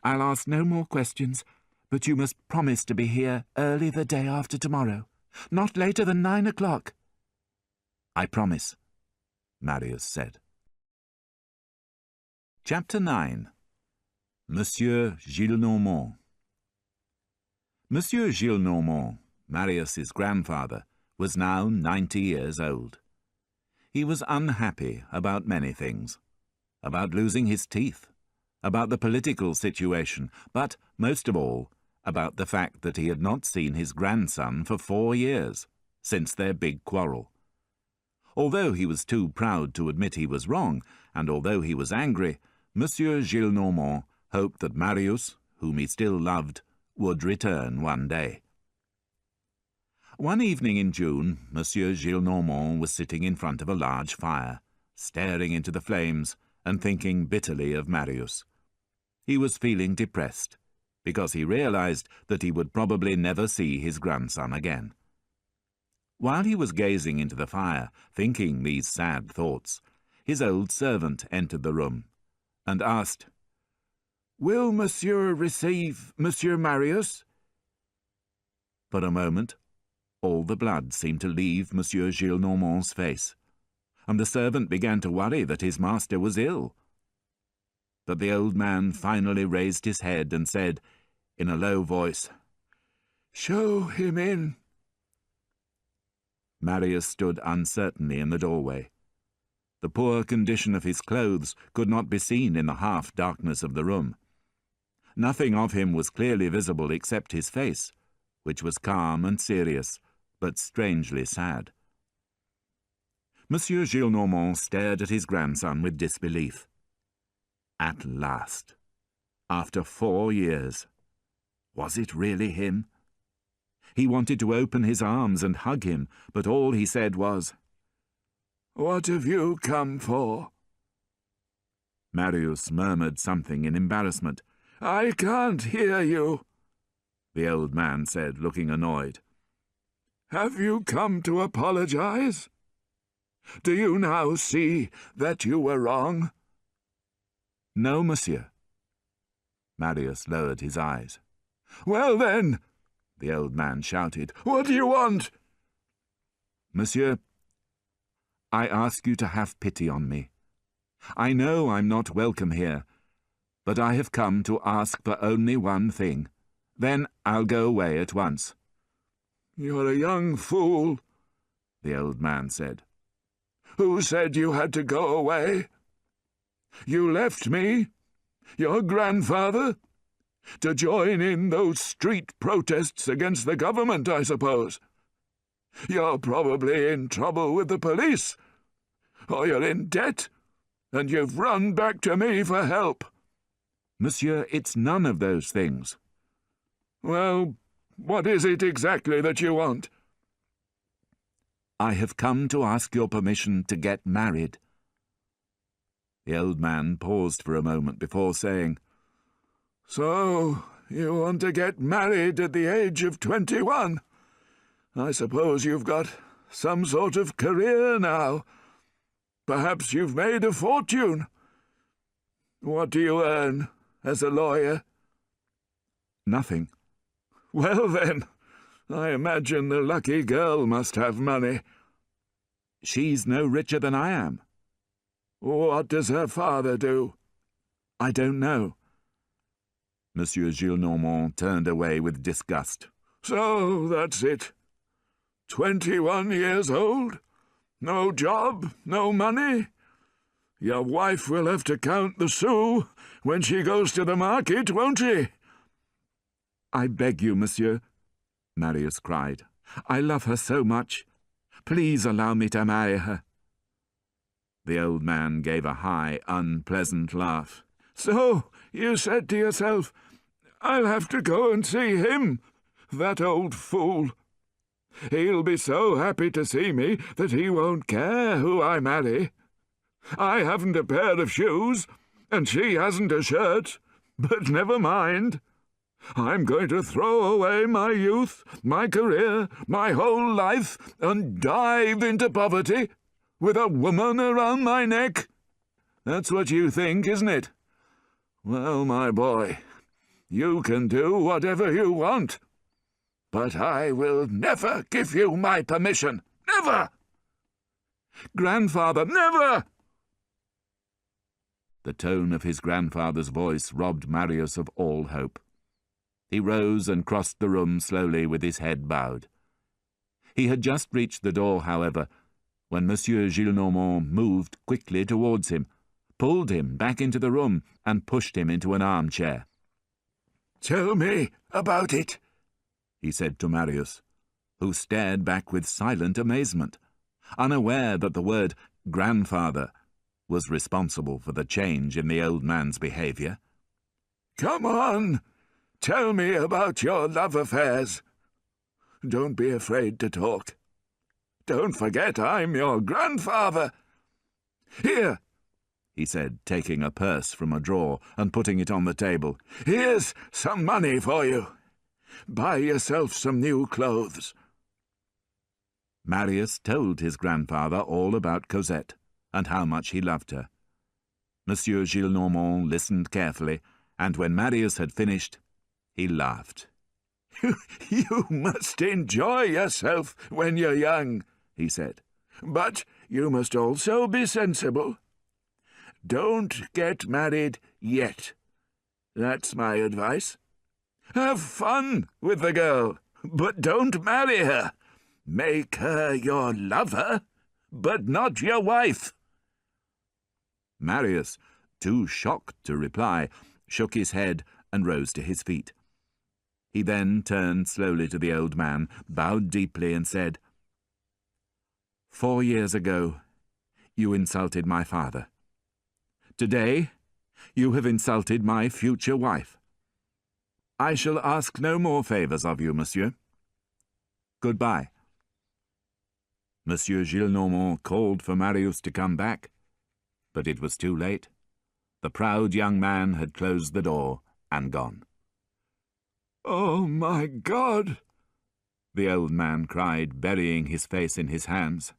I'll ask no more questions, but you must promise to be here early the day after tomorrow, not later than 9 o'clock. "I promise," Marius said. Chapter 9. Monsieur Gillenormand. Monsieur Gillenormand, Marius's grandfather, was now 90 years old. He was unhappy about many things, about losing his teeth, about the political situation, but, most of all, about the fact that he had not seen his grandson for 4 years, since their big quarrel. Although he was too proud to admit he was wrong, and although he was angry, Monsieur Gillenormand hoped that Marius, whom he still loved, would return one day. One evening in June, Monsieur Gillenormand was sitting in front of a large fire, staring into the flames and thinking bitterly of Marius. He was feeling depressed, because he realized that he would probably never see his grandson again. While he was gazing into the fire, thinking these sad thoughts, his old servant entered the room and asked, "Will Monsieur receive Monsieur Marius?" For a moment, all the blood seemed to leave Monsieur Gillenormand's face, and the servant began to worry that his master was ill. But the old man finally raised his head and said, in a low voice, "Show him in." Marius stood uncertainly in the doorway. The poor condition of his clothes could not be seen in the half-darkness of the room. Nothing of him was clearly visible except his face, which was calm and serious, but strangely sad. Monsieur Gillenormand stared at his grandson with disbelief. At last, after 4 years, was it really him? He wanted to open his arms and hug him, but all he said was, "What have you come for?" Marius murmured something in embarrassment. "I can't hear you," the old man said, looking annoyed. "Have you come to apologize? Do you now see that you were wrong?" "No, monsieur." Marius lowered his eyes. "Well then," the old man shouted, "what do you want?" "Monsieur, I ask you to have pity on me. I know I'm not welcome here, but I have come to ask for only one thing. Then I'll go away at once." "You're a young fool," the old man said. "Who said you had to go away? You left me, your grandfather, to join in those street protests against the government, I suppose. You're probably in trouble with the police, or you're in debt, and you've run back to me for help." "Monsieur, it's none of those things." "Well, what is it exactly that you want?" "I have come to ask your permission to get married." The old man paused for a moment before saying, "So you want to get married at the age of 21? I suppose you've got some sort of career now. Perhaps you've made a fortune. What do you earn as a lawyer?" "Nothing." "Well then, I imagine the lucky girl must have money." "She's no richer than I am." "What does her father do?" "I don't know." Monsieur Gillenormand turned away with disgust. "So that's it. 21 years old? No job, no money? Your wife will have to count the sous when she goes to the market, won't she?" "I beg you, monsieur," Marius cried. "I love her so much. Please allow me to marry her." The old man gave a high, unpleasant laugh. "So you said to yourself, 'I'll have to go and see him, that old fool. He'll be so happy to see me that he won't care who I marry. I haven't a pair of shoes, and she hasn't a shirt, but never mind. I'm going to throw away my youth, my career, my whole life, and dive into poverty with a woman around my neck.' That's what you think, isn't it? Well, my boy, you can do whatever you want, but I will never give you my permission. Never! Grandfather, never!" The tone of his grandfather's voice robbed Marius of all hope. He rose and crossed the room slowly with his head bowed. He had just reached the door, however, when Monsieur Gillenormand moved quickly towards him, pulled him back into the room, and pushed him into an armchair. "Tell me about it," he said to Marius, who stared back with silent amazement, unaware that the word grandfather was responsible for the change in the old man's behaviour. "Come on, tell me about your love affairs.
Don't be afraid to talk. Don't forget I'm your grandfather. Here, he said, taking a purse from a drawer and putting it on the table. Here's some money for you. Buy yourself some new clothes.
Marius told his grandfather all about Cosette and how much he loved her. Monsieur Gillenormand listened carefully, and when Marius had finished, he laughed.
You must enjoy yourself when you're young, he said. But you must also be sensible. Don't get married yet. That's my advice. Have fun with the girl, but don't marry her. Make her your lover, but not your wife.
Marius, too shocked to reply, shook his head and rose to his feet. He then turned slowly to the old man, bowed deeply, and said, 4 years ago, you insulted my father. Today, you have insulted my future wife. I shall ask no more favours of you, monsieur. Goodbye. Monsieur Gillenormand called for Marius to come back, but it was too late. The proud young man had closed the door and gone.
Oh, my God!
The old man cried, burying his face in his hands.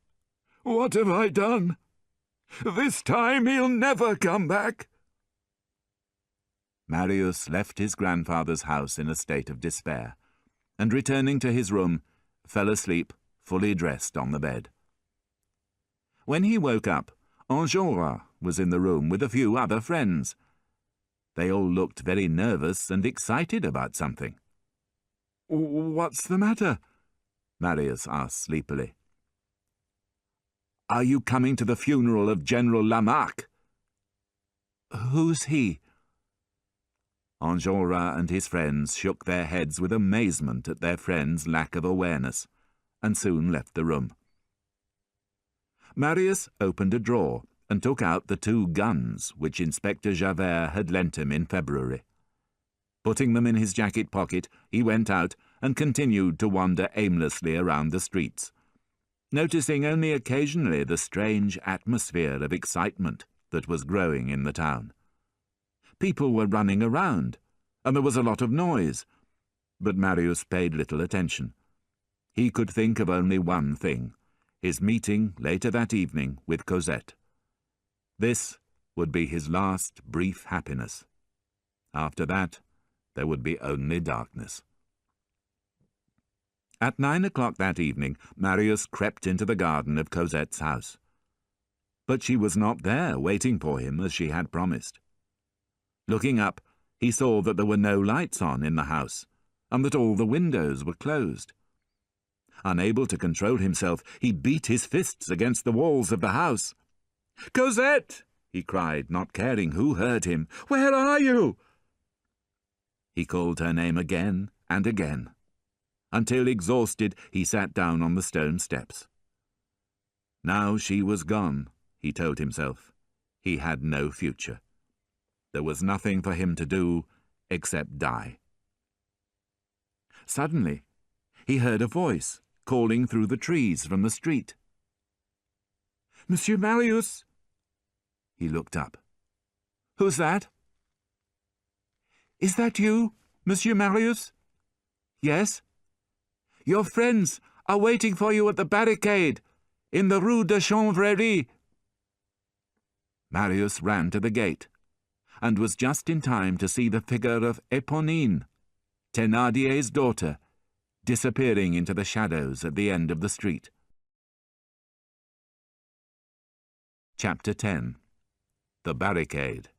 What have I done? This time he'll never come back.
Marius left his grandfather's house in a state of despair, and returning to his room, fell asleep, fully dressed on the bed. When he woke up, Enjolras was in the room with a few other friends. They all looked very nervous and excited about something. "What's the matter?" Marius asked sleepily. "Are you coming to the funeral of General Lamarque?" "Who's he?" Enjolras and his friends shook their heads with amazement at their friend's lack of awareness, and soon left the room. Marius opened a drawer and took out the 2 guns which Inspector Javert had lent him in February. Putting them in his jacket pocket, he went out and continued to wander aimlessly around the streets, noticing only occasionally the strange atmosphere of excitement that was growing in the town. People were running around, and there was a lot of noise, but Marius paid little attention. He could think of only one thing, his meeting later that evening with Cosette. This would be his last brief happiness. After that, there would be only darkness. At 9 o'clock that evening, Marius crept into the garden of Cosette's house. But she was not there, waiting for him as she had promised. Looking up, he saw that there were no lights on in the house, and that all the windows were closed. Unable to control himself, he beat his fists against the walls of the house. "Cosette!" he cried, not caring who heard him. "Where are you?" He called her name again and again, until, exhausted, he sat down on the stone steps. Now she was gone, he told himself. He had no future. There was nothing for him to do except die. Suddenly, he heard a voice calling through the trees from the street. "Monsieur Marius!" He looked up. "Who's that?" "Is that you, Monsieur Marius?" "Yes." "Your friends are waiting for you at the barricade, in the Rue de Chanvrerie." Marius ran to the gate, and was just in time to see the figure of Éponine, Thénardier's daughter, disappearing into the shadows at the end of the street. Chapter 10. The Barricade.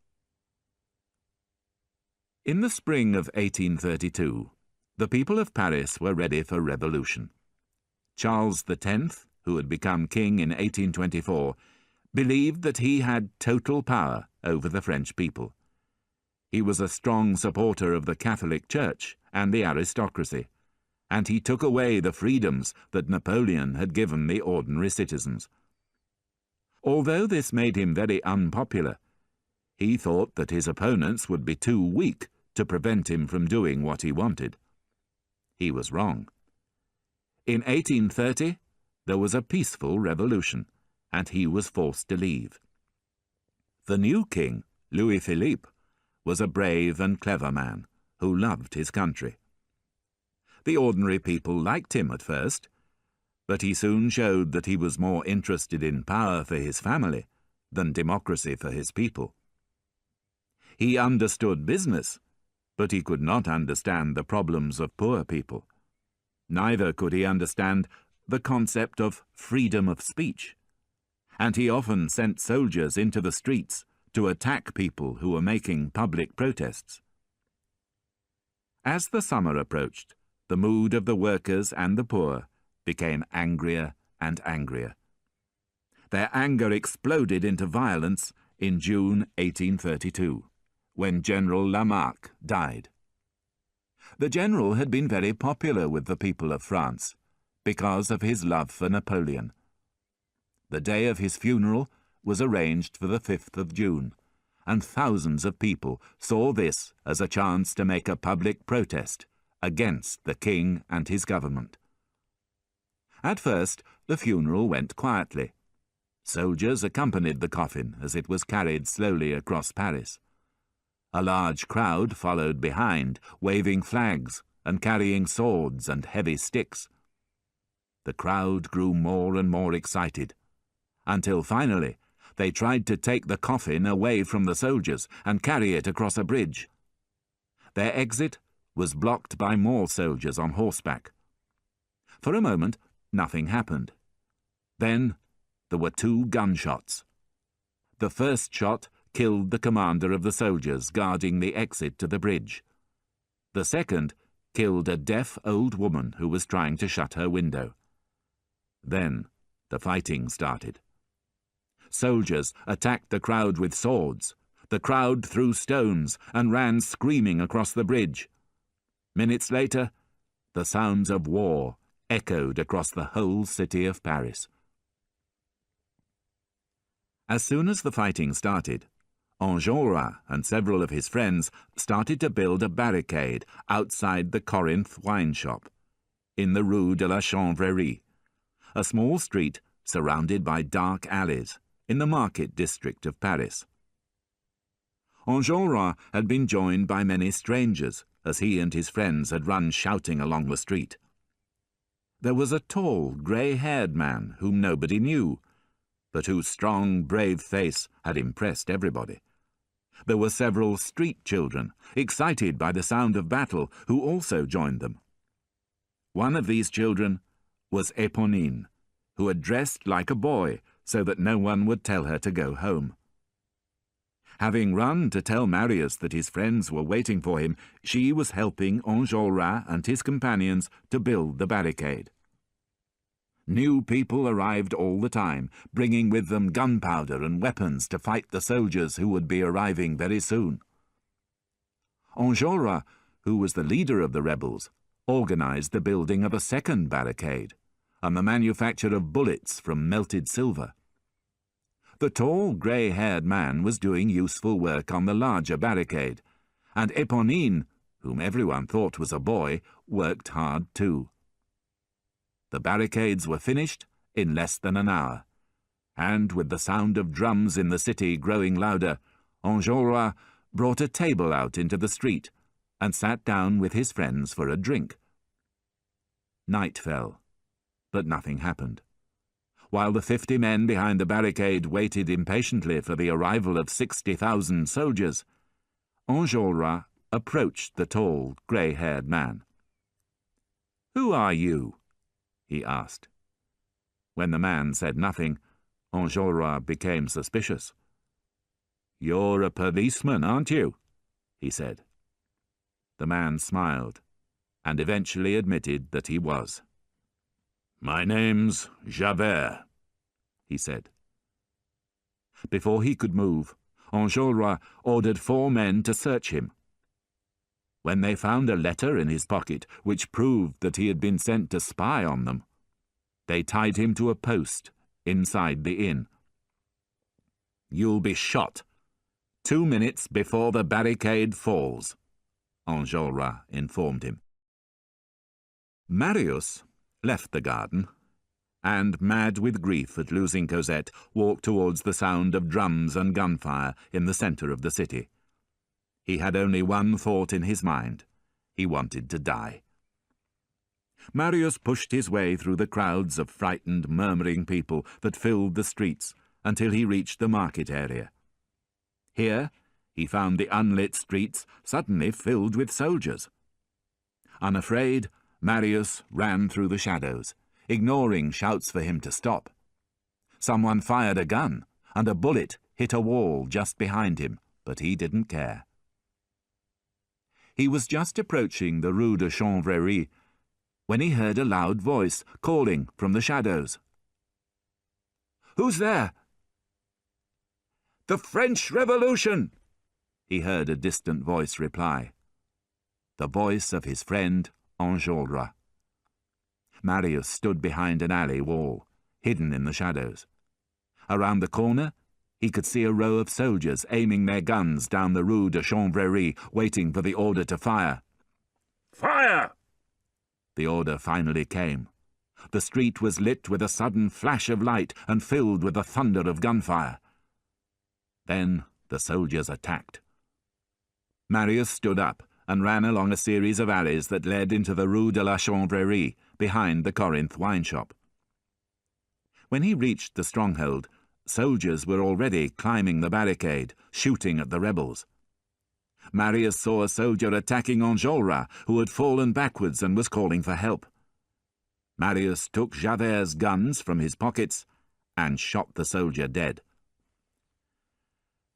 In the spring of 1832, the people of Paris were ready for revolution. Charles X, who had become king in 1824, believed that he had total power over the French people. He was a strong supporter of the Catholic Church and the aristocracy, and he took away the freedoms that Napoleon had given the ordinary citizens. Although this made him very unpopular, he thought that his opponents would be too weak to prevent him from doing what he wanted. He was wrong. In 1830, there was a peaceful revolution, and he was forced to leave. The new king, Louis Philippe, was a brave and clever man who loved his country. The ordinary people liked him at first, but he soon showed that he was more interested in power for his family than democracy for his people. He understood business, but he could not understand the problems of poor people. Neither could he understand the concept of freedom of speech, and he often sent soldiers into the streets to attack people who were making public protests. As the summer approached, the mood of the workers and the poor became angrier and angrier. Their anger exploded into violence in June 1832, when General Lamarque died. The general had been very popular with the people of France because of his love for Napoleon. The day of his funeral was arranged for the 5th of June, and thousands of people saw this as a chance to make a public protest against the king and his government. At first, the funeral went quietly. Soldiers accompanied the coffin as it was carried slowly across Paris. A large crowd followed behind, waving flags and carrying swords and heavy sticks. The crowd grew more and more excited, until finally they tried to take the coffin away from the soldiers and carry it across a bridge. Their exit was blocked by more soldiers on horseback. For a moment, nothing happened. Then there were 2 gunshots. The first shot killed the commander of the soldiers guarding the exit to the bridge. The second killed a deaf old woman who was trying to shut her window. Then the fighting started. Soldiers attacked the crowd with swords. The crowd threw stones and ran screaming across the bridge. Minutes later, the sounds of war echoed across the whole city of Paris. As soon as the fighting started, Enjolras and several of his friends started to build a barricade outside the Corinth wine shop, in the Rue de la Chanvrerie, a small street surrounded by dark alleys in the market district of Paris. Enjolras had been joined by many strangers as he and his friends had run shouting along the street. There was a tall, grey-haired man whom nobody knew, but whose strong, brave face had impressed everybody. There were several street children, excited by the sound of battle, who also joined them. One of these children was Éponine, who had dressed like a boy so that no one would tell her to go home. Having run to tell Marius that his friends were waiting for him, she was helping Enjolras and his companions to build the barricade. New people arrived all the time, bringing with them gunpowder and weapons to fight the soldiers who would be arriving very soon. Enjolras, who was the leader of the rebels, organized the building of a second barricade and the manufacture of bullets from melted silver. The tall, grey-haired man was doing useful work on the larger barricade, and Éponine, whom everyone thought was a boy, worked hard too. The barricades were finished in less than an hour, and with the sound of drums in the city growing louder, Enjolras brought a table out into the street and sat down with his friends for a drink. Night fell, but nothing happened. While the 50 men behind the barricade waited impatiently for the arrival of 60,000 soldiers, Enjolras approached the tall, grey-haired man. "Who are you?" he asked. When the man said nothing, Enjolras became suspicious. "You're a policeman, aren't you?" he said. The man smiled, and eventually admitted that he was. "My name's Javert," he said. Before he could move, Enjolras ordered 4 men to search him. When they found a letter in his pocket which proved that he had been sent to spy on them, they tied him to a post inside the inn. "You'll be shot 2 minutes before the barricade falls," Enjolras informed him. Marius, left the garden, and, mad with grief at losing Cosette, walked towards the sound of drums and gunfire in the centre of the city. He had only one thought in his mind. He wanted to die. Marius pushed his way through the crowds of frightened, murmuring people that filled the streets until he reached the market area. Here he found the unlit streets suddenly filled with soldiers. Unafraid, Marius ran through the shadows, ignoring shouts for him to stop. Someone fired a gun, and a bullet hit a wall just behind him, but he didn't care. He was just approaching the Rue de Chanvrerie when he heard a loud voice calling from the shadows. "Who's there?" "The French Revolution!" he heard a distant voice reply. The voice of his friend Enjolras. Marius stood behind an alley wall, hidden in the shadows. Around the corner, he could see a row of soldiers aiming their guns down the Rue de Chanvrerie, waiting for the order to fire. "Fire!" The order finally came. The street was lit with a sudden flash of light and filled with the thunder of gunfire. Then the soldiers attacked. Marius stood up and ran along a series of alleys that led into the Rue de la Chanvrerie, behind the Corinth wine shop. When he reached the stronghold, soldiers were already climbing the barricade, shooting at the rebels. Marius saw a soldier attacking Enjolras, who had fallen backwards and was calling for help. Marius took Javert's guns from his pockets and shot the soldier dead.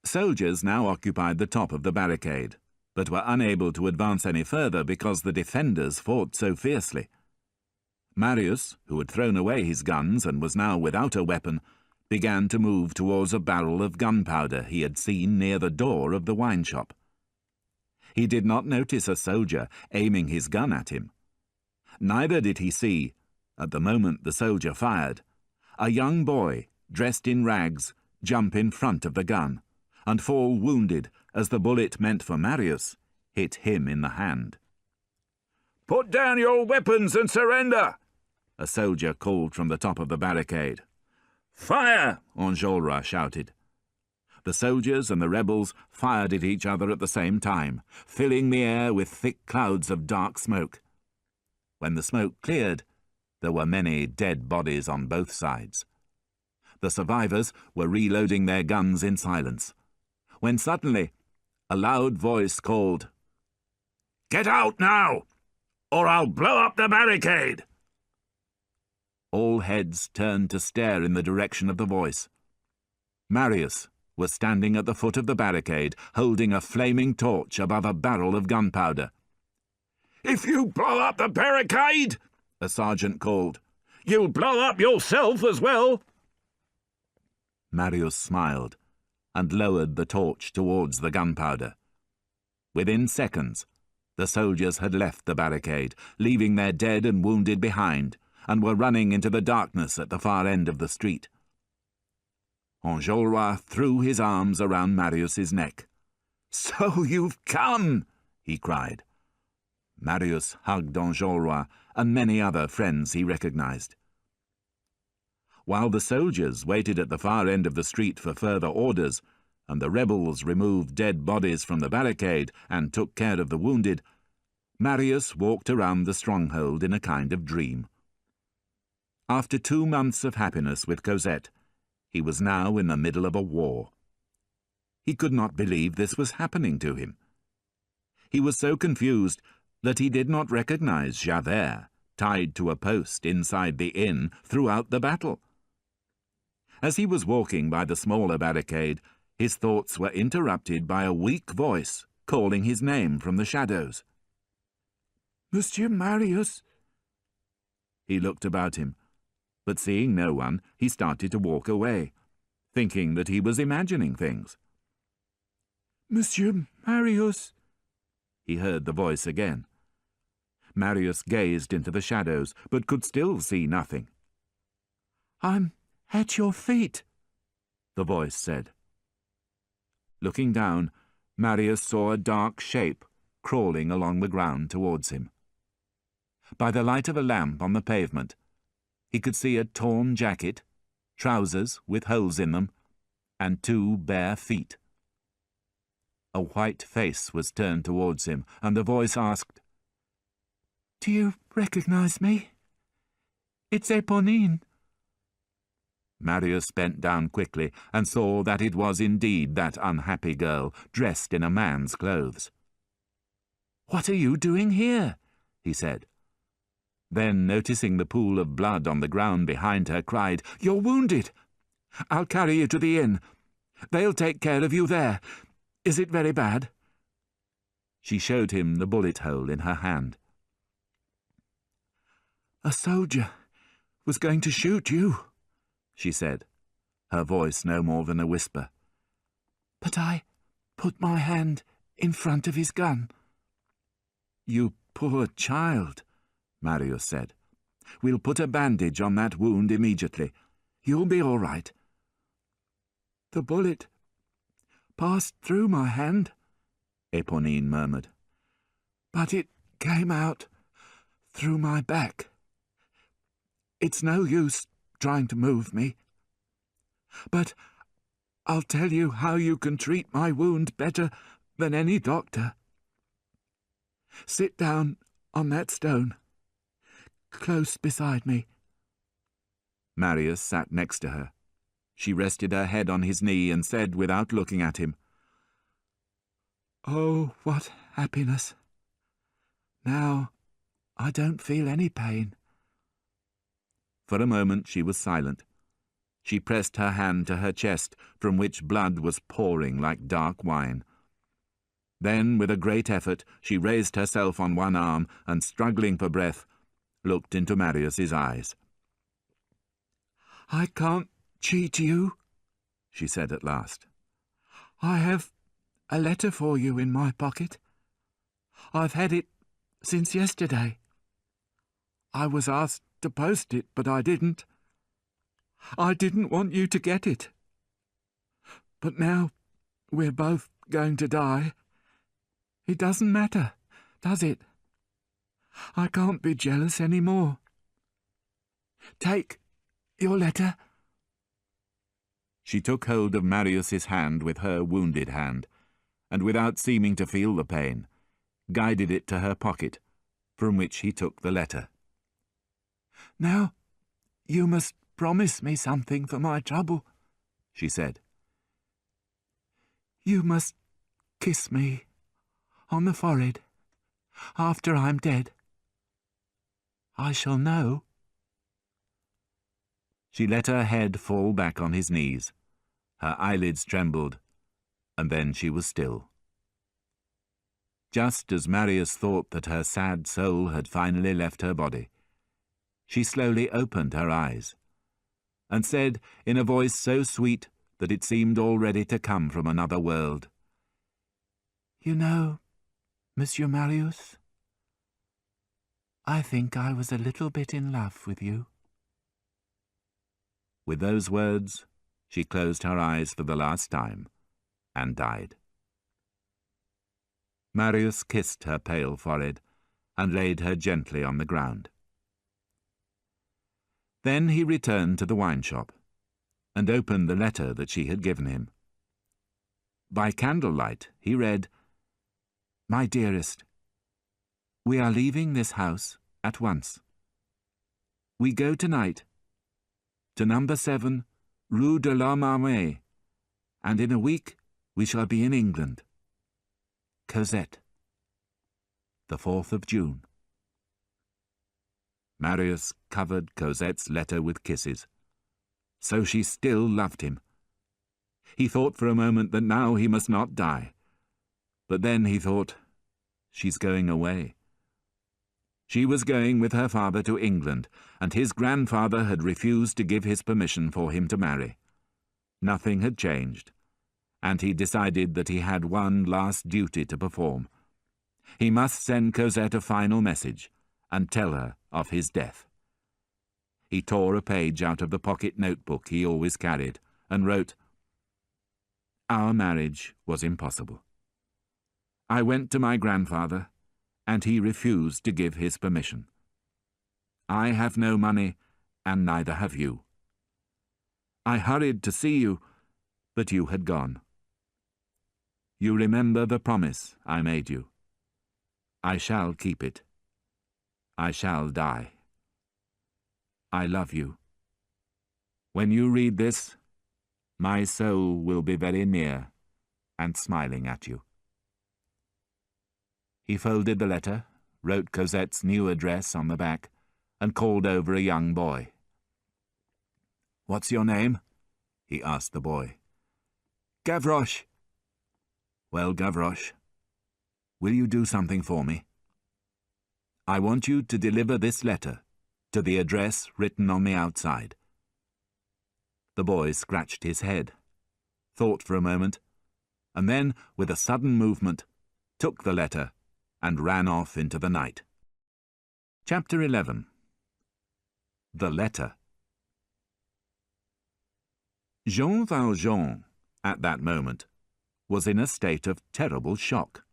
Soldiers now occupied the top of the barricade, but were unable to advance any further because the defenders fought so fiercely. Marius, who had thrown away his guns and was now without a weapon, began to move towards a barrel of gunpowder he had seen near the door of the wine shop. He did not notice a soldier aiming his gun at him. Neither did he see, at the moment the soldier fired, a young boy, dressed in rags, jump in front of the gun and fall wounded as the bullet meant for Marius hit him in the hand. "Put down your weapons and surrender!" a soldier called from the top of the barricade. "Fire!" Enjolras shouted. The soldiers and the rebels fired at each other at the same time, filling the air with thick clouds of dark smoke. When the smoke cleared, there were many dead bodies on both sides. The survivors were reloading their guns in silence, when suddenly a loud voice called, "Get out now, or I'll blow up the barricade!" All heads turned to stare in the direction of the voice. Marius was standing at the foot of the barricade, holding a flaming torch above a barrel of gunpowder. "If you blow up the barricade," a sergeant called, "you'll blow up yourself as well." Marius smiled and lowered the torch towards the gunpowder. Within seconds, the soldiers had left the barricade, leaving their dead and wounded behind, and were running into the darkness at the far end of the street. Enjolras threw his arms around Marius's neck. "So you've come!" he cried. Marius hugged Enjolras and many other friends he recognized. While the soldiers waited at the far end of the street for further orders, and the rebels removed dead bodies from the barricade and took care of the wounded, Marius walked around the stronghold in a kind of dream. After 2 months of happiness with Cosette, he was now in the middle of a war. He could not believe this was happening to him. He was so confused that he did not recognize Javert, tied to a post inside the inn throughout the battle. As he was walking by the smaller barricade, his thoughts were interrupted by a weak voice calling his name from the shadows. "Monsieur Marius!" He looked about him, but seeing no one, he started to walk away, thinking that he was imagining things. "Monsieur Marius!" he heard the voice again. Marius gazed into the shadows, but could still see nothing. "I'm at your feet," the voice said. Looking down, Marius saw a dark shape crawling along the ground towards him. By the light of a lamp on the pavement, He could see a torn jacket, trousers with holes in them, and 2 bare feet. A white face was turned towards him, and the voice asked, "Do you recognize me? It's Eponine." Marius bent down quickly and saw that it was indeed that unhappy girl, dressed in a man's clothes. "What are you doing here?" he said. Then, noticing the pool of blood on the ground behind her, cried, "You're wounded! I'll carry you to the inn. They'll take care of you there. Is it very bad?" She showed him the bullet hole in her hand. "A soldier was going to shoot you," she said, her voice no more than a whisper. "But I put my hand in front of his gun." "You poor child," Marius said. "We'll put a bandage on that wound immediately. You'll be all right." "The bullet passed through my hand," Eponine murmured, "but it came out through my back. It's no use trying to move me. But I'll tell you how you can treat my wound better than any doctor. Sit down on that stone, close beside me." Marius sat next to her. She rested her head on his knee and said, without looking at him, "Oh, what happiness! Now I don't feel any pain." For a moment she was silent. She pressed her hand to her chest, from which blood was pouring like dark wine. Then, with a great effort, she raised herself on one arm and, struggling for breath, looked into Marius's eyes. "I can't cheat you," she said at last. "I have a letter for you in my pocket. I've had it since yesterday. I was asked to post it, but I didn't. I didn't want you to get it. But now we're both going to die. It doesn't matter, does it? I can't be jealous any more. Take your letter." She took hold of Marius's hand with her wounded hand, and without seeming to feel the pain, guided it to her pocket, from which he took the letter. "Now you must promise me something for my trouble," she said. "You must kiss me on the forehead after I'm dead. I shall know." She let her head fall back on his knees. Her eyelids trembled, and then she was still. Just as Marius thought that her sad soul had finally left her body, she slowly opened her eyes, and said in a voice so sweet that it seemed already to come from another world, "You know, Monsieur Marius, I think I was a little bit in love with you." With those words, she closed her eyes for the last time and died. Marius kissed her pale forehead and laid her gently on the ground. Then he returned to the wine shop and opened the letter that she had given him. By candlelight he read, "My dearest, we are leaving this house at once. We go tonight to number 7, Rue de l'Homme Armé, and in a week we shall be in England. Cosette. The 4th of June." Marius covered Cosette's letter with kisses. So she still loved him. He thought for a moment that now he must not die. But then he thought, she's going away. She was going with her father to England, and his grandfather had refused to give his permission for him to marry. Nothing had changed, and he decided that he had one last duty to perform. He must send Cosette a final message and tell her of his death. He tore a page out of the pocket notebook he always carried and wrote, "Our marriage was impossible. I went to my grandfather, and he refused to give his permission. I have no money, and neither have you. I hurried to see you, but you had gone. You remember the promise I made you. I shall keep it. I shall die. I love you. When you read this, my soul will be very near and smiling at you." He folded the letter, wrote Cosette's new address on the back, and called over a young boy. "What's your name?" he asked the boy. "Gavroche." "Well, Gavroche, will you do something for me? I want you to deliver this letter to the address written on the outside." The boy scratched his head, thought for a moment, and then, with a sudden movement, took the letter and ran off into the night. Chapter 11. The Letter. Jean Valjean, at that moment, was in a state of terrible shock.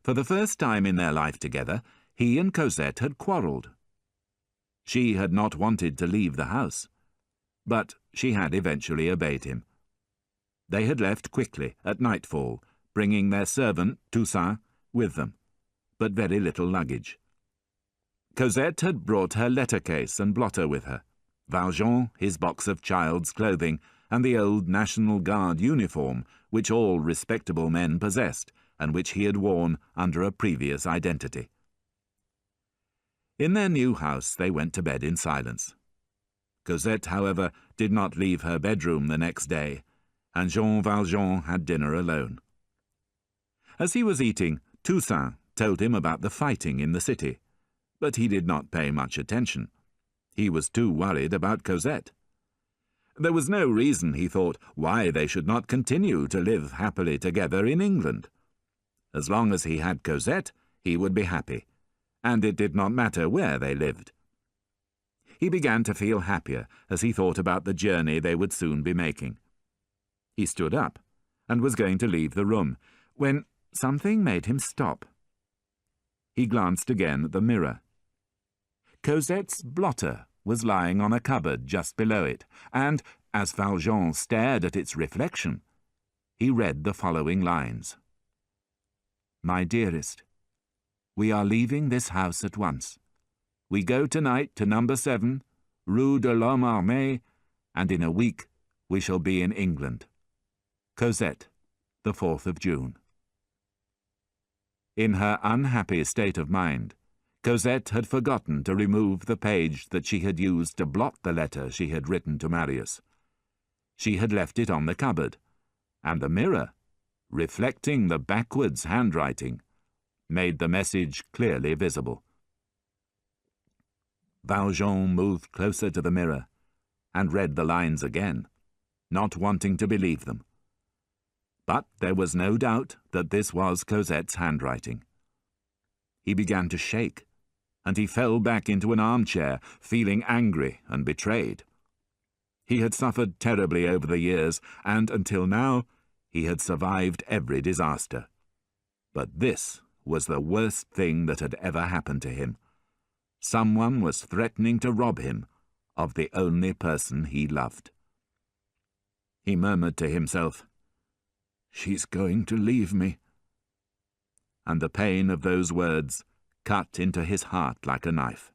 For the first time in their life together, he and Cosette had quarrelled. She had not wanted to leave the house, but she had eventually obeyed him. They had left quickly at nightfall, bringing their servant, Toussaint, with them, but very little luggage. Cosette had brought her letter case and blotter with her, Valjean his box of child's clothing, and the old National Guard uniform which all respectable men possessed, and which he had worn under a previous identity. In their new house they went to bed in silence. Cosette, however, did not leave her bedroom the next day, and Jean Valjean had dinner alone. As he was eating, Toussaint told him about the fighting in the city, but he did not pay much attention. He was too worried about Cosette. There was no reason, he thought, why they should not continue to live happily together in England. As long as he had Cosette, he would be happy, and it did not matter where they lived. He began to feel happier as he thought about the journey they would soon be making. He stood up and was going to leave the room, when something made him stop. He glanced again at the mirror. Cosette's blotter was lying on a cupboard just below it, and, as Valjean stared at its reflection, he read the following lines. "My dearest, we are leaving this house at once. We go tonight to number 7, Rue de l'Homme Armé, and in a week we shall be in England. Cosette, the 4th of June." In her unhappy state of mind, Cosette had forgotten to remove the page that she had used to blot the letter she had written to Marius. She had left it on the cupboard, and the mirror, reflecting the backwards handwriting, made the message clearly visible. Valjean moved closer to the mirror and read the lines again, not wanting to believe them. But there was no doubt that this was Cosette's handwriting. He began to shake, and he fell back into an armchair, feeling angry and betrayed. He had suffered terribly over the years, and until now he had survived every disaster. But this was the worst thing that had ever happened to him. Someone was threatening to rob him of the only person he loved. He murmured to himself, "She's going to leave me." And the pain of those words cut into his heart like a knife.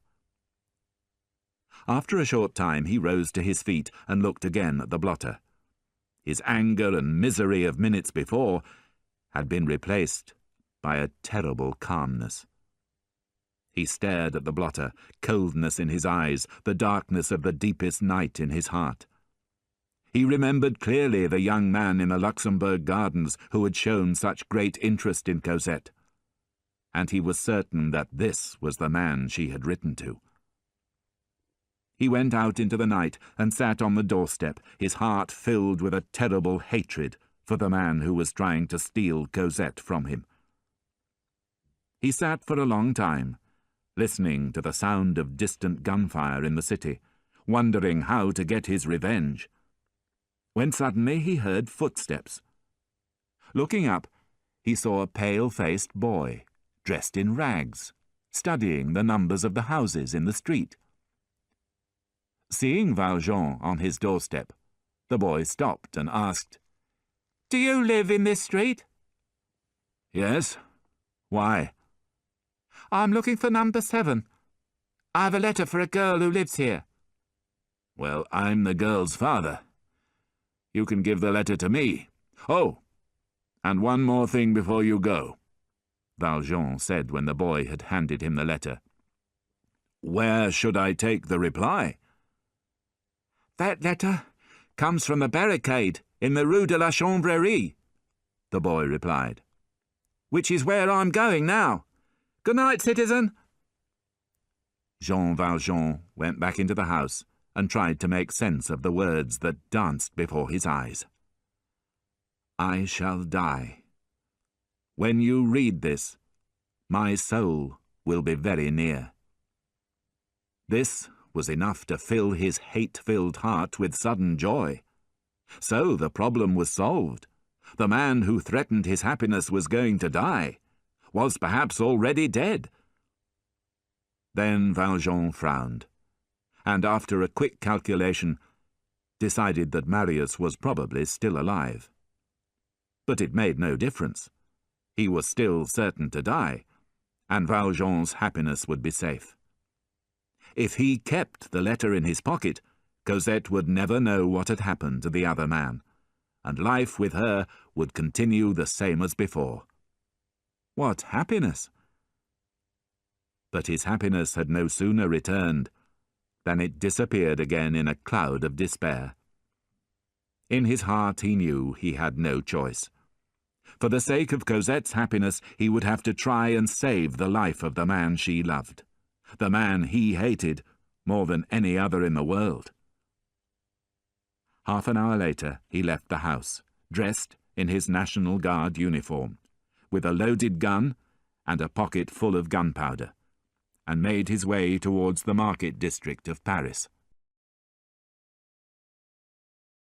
After a short time he rose to his feet and looked again at the blotter. His anger and misery of minutes before had been replaced by a terrible calmness. He stared at the blotter, coldness in his eyes, the darkness of the deepest night in his heart. He remembered clearly the young man in the Luxembourg Gardens who had shown such great interest in Cosette, and he was certain that this was the man she had written to. He went out into the night and sat on the doorstep, his heart filled with a terrible hatred for the man who was trying to steal Cosette from him. He sat for a long time, listening to the sound of distant gunfire in the city, wondering how to get his revenge, when suddenly he heard footsteps. Looking up, he saw a pale-faced boy, dressed in rags, studying the numbers of the houses in the street. Seeing Valjean on his doorstep, the boy stopped and asked, "Do you live in this street?"
"Yes. Why?"
"I'm looking for number 7. I have a letter for a girl who lives here."
"Well, I'm the girl's father. You can give the letter to me. Oh, and one more thing before you go," Valjean said when the boy had handed him the letter. "Where should I take the reply?"
"That letter comes from the barricade in the Rue de la Chanvrerie," the boy replied, "which is where I'm going now. Good night, citizen." Jean Valjean went back into the house and tried to make sense of the words that danced before his eyes. "I shall die. When you read this, my soul will be very near." This was enough to fill his hate-filled heart with sudden joy. So the problem was solved. The man who threatened his happiness was going to die, was perhaps already dead. Then Valjean frowned, and after a quick calculation, decided that Marius was probably still alive. But it made no difference. He was still certain to die, and Valjean's happiness would be safe. If he kept the letter in his pocket, Cosette would never know what had happened to the other man, and life with her would continue the same as before. What happiness! But his happiness had no sooner returned than it disappeared again in a cloud of despair. In his heart he knew he had no choice. For the sake of Cosette's happiness, he would have to try and save the life of the man she loved, the man he hated more than any other in the world. Half an hour later, he left the house, dressed in his National Guard uniform, with a loaded gun and a pocket full of gunpowder, and made his way towards the market district of Paris.